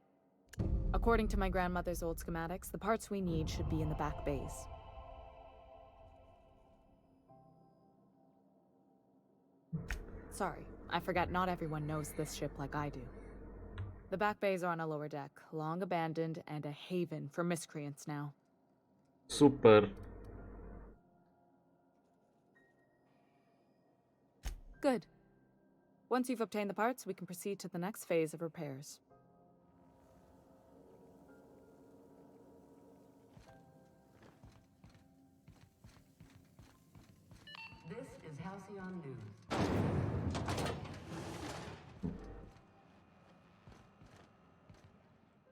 According to my grandmother's old schematics, the parts we need should be in the back bays. Sorry, I forgot not everyone knows this ship like I do. The back bays are on a lower deck, long abandoned and a haven for miscreants now. Super. Good. Once you've obtained the parts, we can proceed to the next phase of repairs. This is Halcyon News.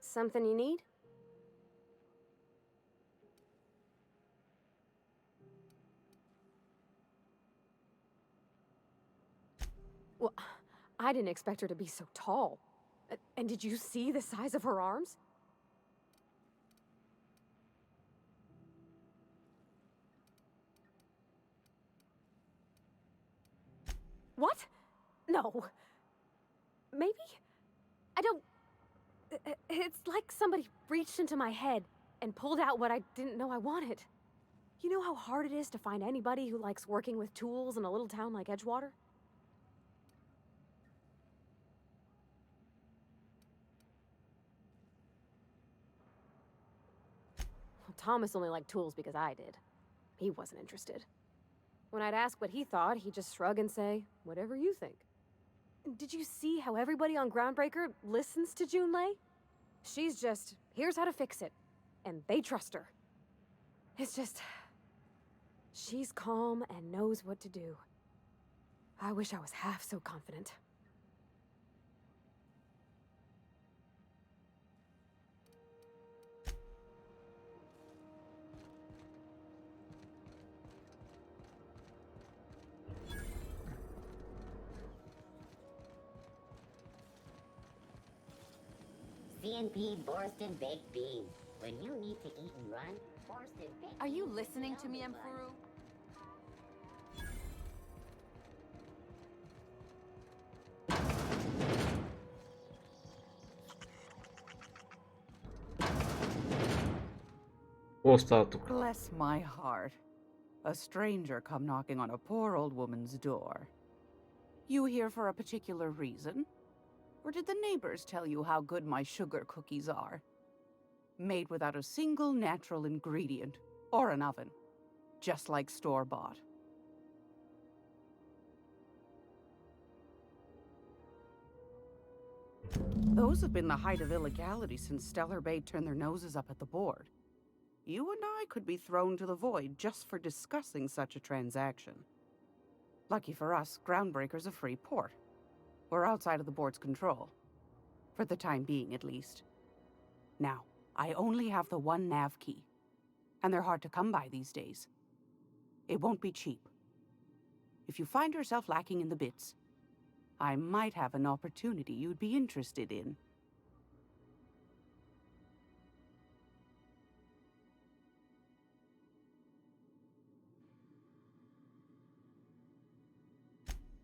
Something you need? Well, I didn't expect her to be so tall. And did you see the size of her arms? What? No. Maybe? I don't... It's like somebody reached into my head and pulled out what I didn't know I wanted. You know how hard it is to find anybody who likes working with tools in a little town like Edgewater? Thomas only liked tools because I did. He wasn't interested. When I'd ask what he thought, he'd just shrug and say, whatever you think. Did you see how everybody on Groundbreaker listens to Junlei? She's just, here's how to fix it. And they trust her. It's just... she's calm and knows what to do. I wish I was half so confident. CNP Borston baked beans. When you need to eat and run, Borston baked Are you beans listening to will me, run. Emperor? Какво става тук? Bless my heart. A stranger come knocking on a poor old woman's door. You here for a particular reason? Or did the neighbors tell you how good my sugar cookies are? Made without a single natural ingredient, or an oven. Just like store-bought. Those have been the height of illegality since Stellar Bay turned their noses up at the board. You and I could be thrown to the void just for discussing such a transaction. Lucky for us, Groundbreaker's a free port. We're outside of the board's control. For the time being, at least. Now, I only have the one nav key. And they're hard to come by these days. It won't be cheap. If you find yourself lacking in the bits, I might have an opportunity you'd be interested in.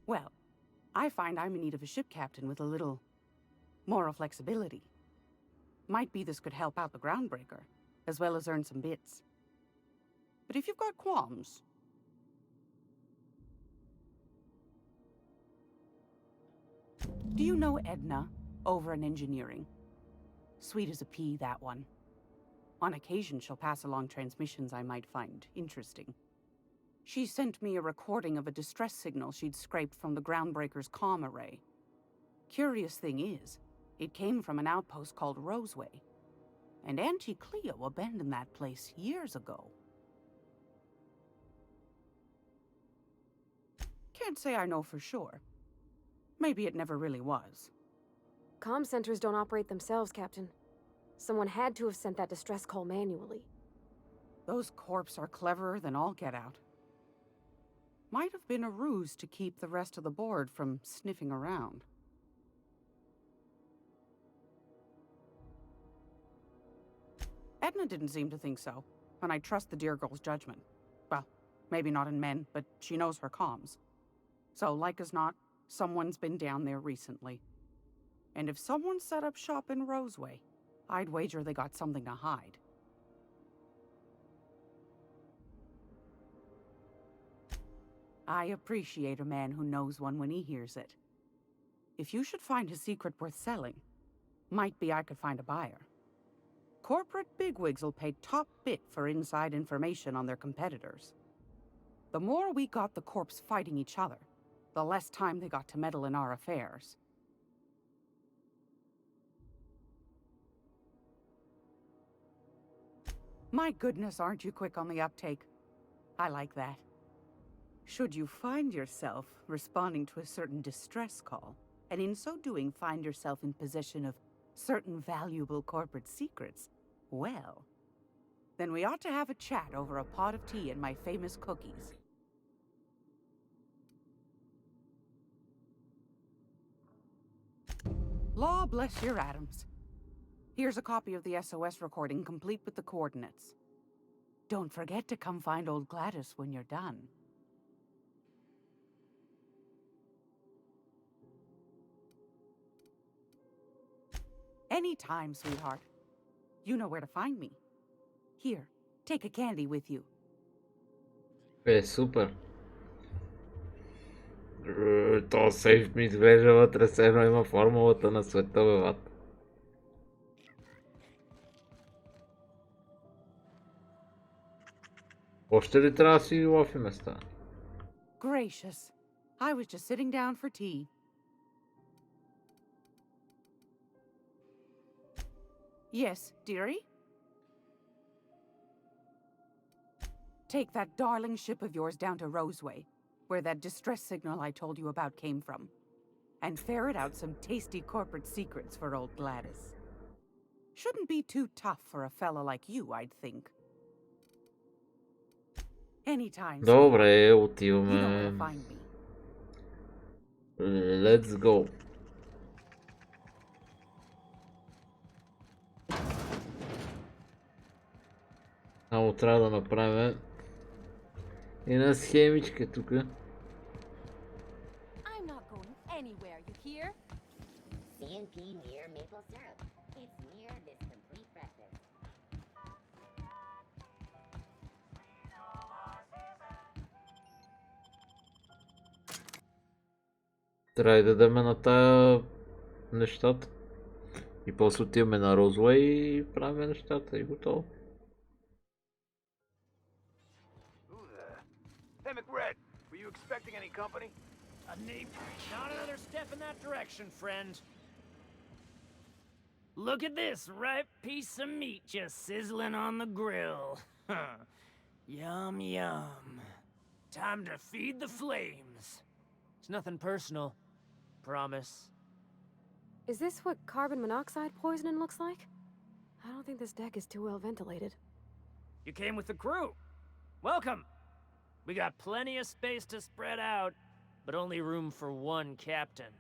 Well, I find I'm in need of a ship captain with a little moral flexibility. Might be this could help out the Groundbreaker, as well as earn some bits. But if you've got qualms... Do you know Edna, over in engineering? Sweet as a pea, that one. On occasion, she'll pass along transmissions I might find interesting. She sent me a recording of a distress signal she'd scraped from the Groundbreaker's comm array. Curious thing is, it came from an outpost called Roseway. And Auntie Cleo abandoned that place years ago. Can't say I know for sure. Maybe it never really was. Comm centers don't operate themselves, Captain. Someone had to have sent that distress call manually. Those corps are cleverer than all get out. Might have been a ruse to keep the rest of the board from sniffing around. Edna didn't seem to think so, and I trust the dear girl's judgment. Well, maybe not in men, but she knows her comms. So, like as not, someone's been down there recently. And if someone set up shop in Roseway, I'd wager they got something to hide. I appreciate a man who knows one when he hears it. If you should find a secret worth selling, might be I could find a buyer. Corporate bigwigs will pay top bit for inside information on their competitors. The more we got the corps fighting each other, the less time they got to meddle in our affairs. My goodness, aren't you quick on the uptake? I like that. Should you find yourself responding to a certain distress call, and in so doing find yourself in possession of certain valuable corporate secrets, well, then we ought to have a chat over a pot of tea and my famous cookies. Law bless your atoms. Here's a copy of the SOS recording complete with the coordinates. Don't forget to come find old Gladys when you're done. Anytime, sweetheart. You know where to find me. Here, take a candy with you. Супер. То сейф ми изглежда вътре, все едно има формулата на света, бе, ват. Още ли трябва да си лофи места? Gracious. I was just sitting down for tea. Yes, dearie? Take that darling ship of yours down to Roseway, where that distress signal I told you about came from, and ferret out some tasty corporate secrets for old Gladys. Shouldn't be too tough for a fella like you, I'd think. Anytime. Добре, You know where отиваме. to find me. Let's go. Само трябва да направим една схемичка тук. I'm not going anywhere, you hear? CNP near maple syrup. It's near this complete breakfast. Трябва да дадем на тая нещата. И после отиваме на Розуей и правим нещата и готово. Hey, McRed, were you expecting any company? Not another step in that direction, friend. Look at this ripe piece of meat just sizzling on the grill. Yum, yum. Time to feed the flames. It's nothing personal. Promise. Is this what carbon monoxide poisoning looks like? I don't think this deck is too well ventilated. You came with the crew. Welcome. We got plenty of space to spread out, but only room for one captain.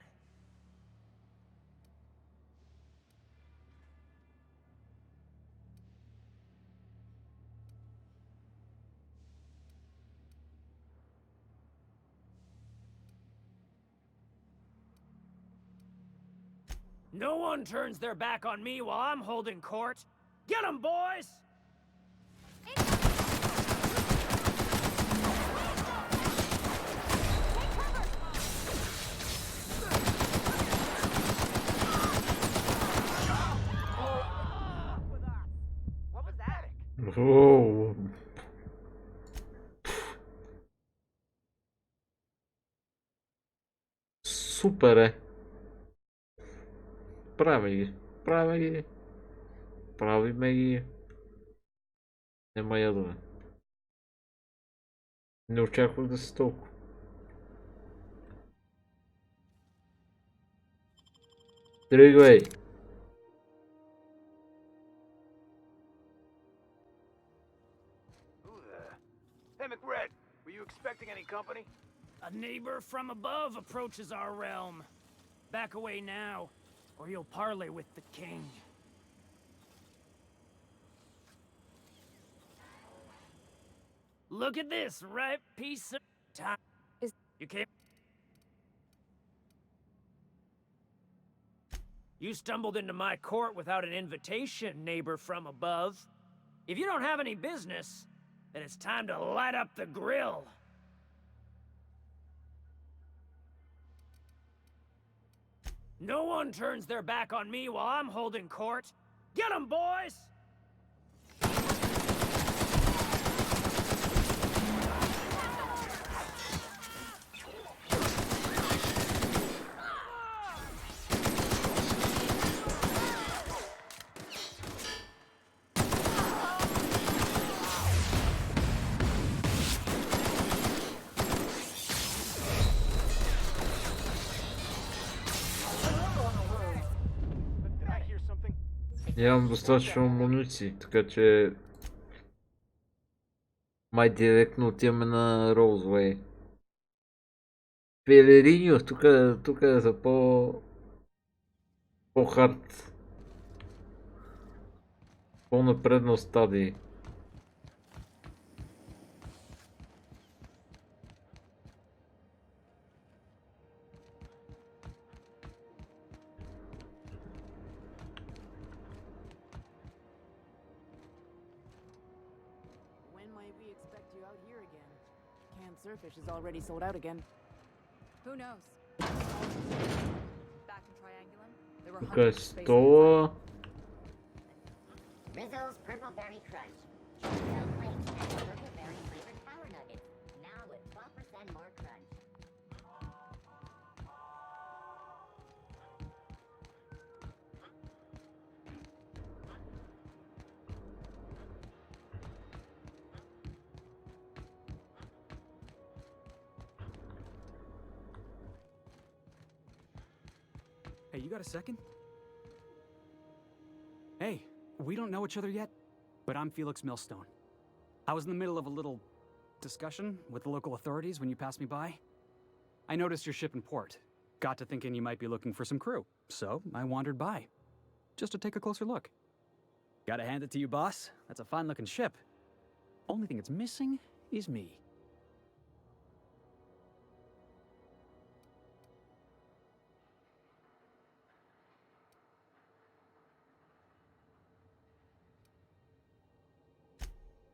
No one turns their back on me while I'm holding court. Get 'em, boys! Оу. Супер е. Прави ги. Прави ги. Правиме ги. Нема ядове. Не очаквах да се толкова. Тръгвай. Hey, McRed, were you expecting any company? A neighbor from above approaches our realm. Back away now, or you'll parley with the king. Look at this ripe piece of time. You came. You stumbled into my court without an invitation, neighbor from above. If you don't have any business, then it's time to light up the grill. No one turns their back on me while I'm holding court. Get 'em, boys! Нямам достатъчно амуниции, така че май директно отиваме на Роузвей. Пелериньо, тук е за по-хард. По-напреднал стадий. Surfish is already sold out again. Who knows? Back in Triangulum, there were Тук е hundreds of space стола. Rizzo's Purple Berry Crunch. Chocolate flakes and purple berry flavored power nuggets. Now with 12% more crunch. Hey, you got a second? Hey, we don't know each other yet, but I'm Felix Millstone. I was in the middle of a little discussion with the local authorities when you passed me by. I noticed your ship in port. Got to thinking you might be looking for some crew, so I wandered by, just to take a closer look. Gotta hand it to you, boss. That's a fine-looking ship. Only thing it's missing is me.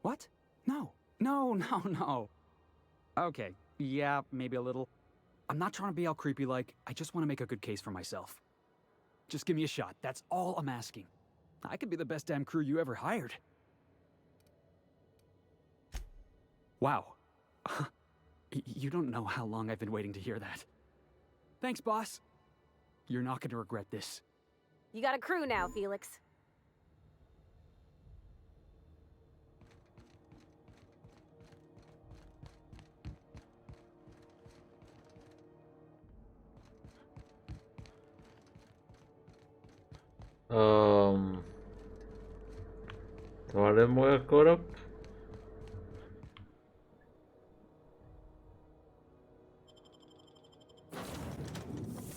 What? No. No. Okay, yeah, maybe a little. I'm not trying to be all creepy like. I just want to make a good case for myself. Just give me a shot. That's all I'm asking. I could be the best damn crew you ever hired. Wow. You don't know how long I've been waiting to hear that. Thanks, boss. You're not gonna regret this. You got a crew now, Felix. Това ли е моя кораб?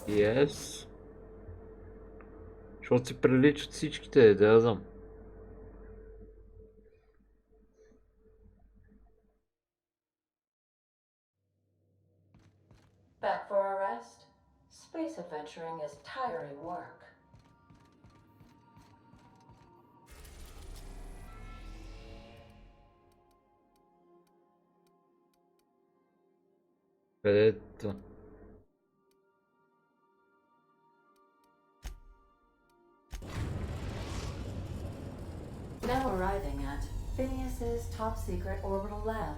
Yes. Защото си приличат всичките, да я знам. Back for a rest? Space adventuring is tiring work. Където? Now arriving at Phineas's top secret orbital lab.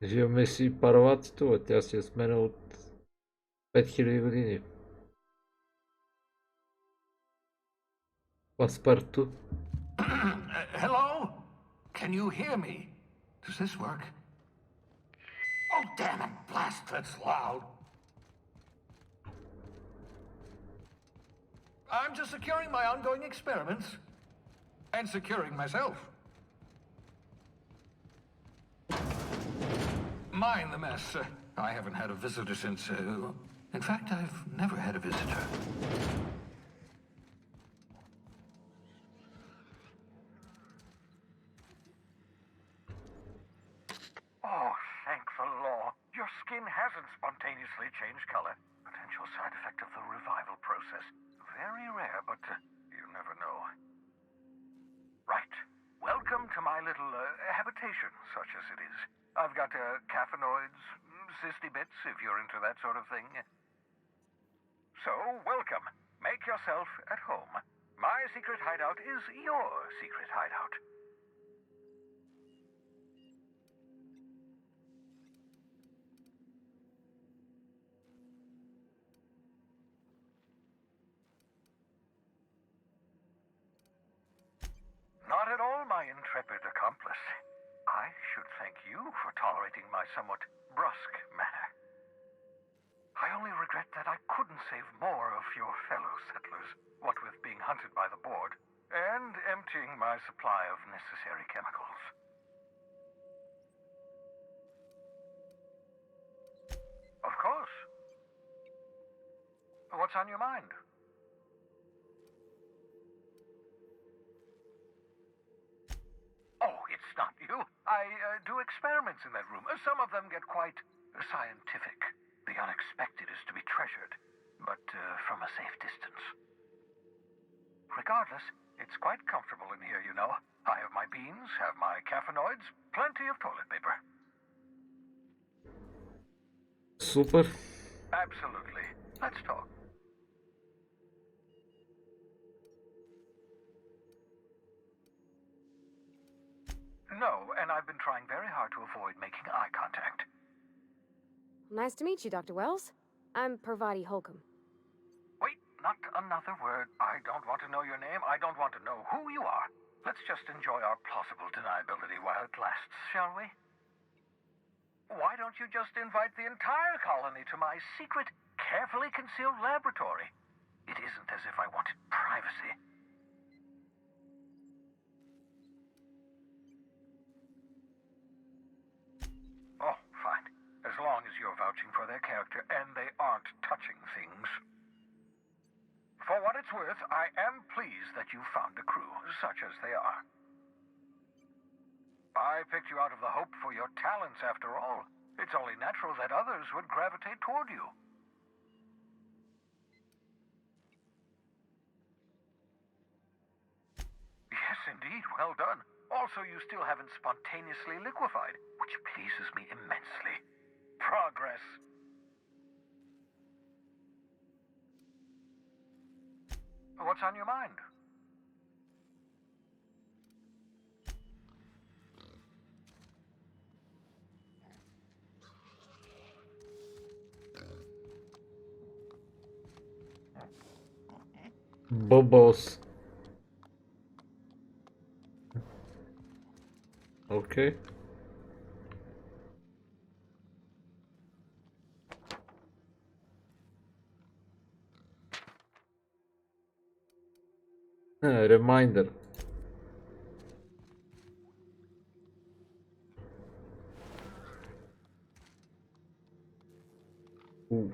Живеме си паралацето, бе. Тя си е с мене от 5000 години. Паспарту. Hello? Can you hear me? Does this work? Oh, damn it, blast, that's loud. I'm just securing my ongoing experiments. And securing myself. Mind the mess. I haven't had a visitor since... in fact, I've never had a visitor. Oh, thank the law. Your skin hasn't spontaneously changed color. Potential side effect of the revival process. Very rare, but you never know. Right. Welcome to my little habitation, such as it is. I've got caffeinoids, cysty bits, if you're into that sort of thing. So, welcome. Make yourself at home. My secret hideout is your secret hideout. Not at all, my intrepid accomplice. I should thank you for tolerating my somewhat brusque manner. I only regret that I couldn't save more of your fellow settlers, what with being hunted by the board, and emptying my supply of necessary chemicals. Of course. What's on your mind? Oh, it's not you. I do experiments in that room. Some of them get quite scientific. The unexpected is to be treasured, but from a safe distance. Regardless, it's quite comfortable in here, you know. I have my beans, have my caffeinoids, plenty of toilet paper. Super. Absolutely. Let's talk. No, and I've been trying very hard to avoid making eye contact. Nice to meet you, Dr. Wells. I'm Parvati Holcomb. Wait, not another word. I don't want to know your name. I don't want to know who you are. Let's just enjoy our plausible deniability while it lasts, shall we? Why don't you just invite the entire colony to my secret, carefully concealed laboratory? It isn't as if I wanted privacy. Oh, fine. As long as you're vouching for their character, and they aren't touching things. For what it's worth, I am pleased that you found a crew, such as they are. I picked you out of the hope for your talents, after all. It's only natural that others would gravitate toward you. Yes, indeed, well done. Also, you still haven't spontaneously liquefied, which pleases me immensely. Progress. What's on your mind? Bubbles. Okay. Reminder. Oof.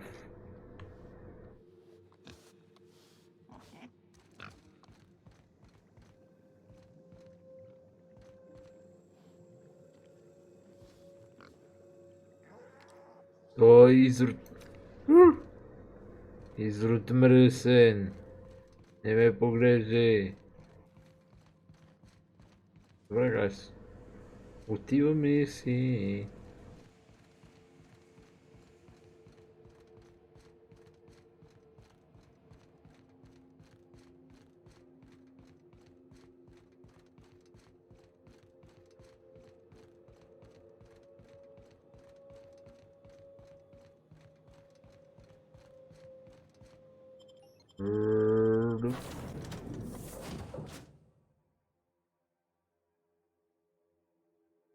Ой, изрутмръсен. Не ме поглеждай. Добре, гайс. Отиваме си.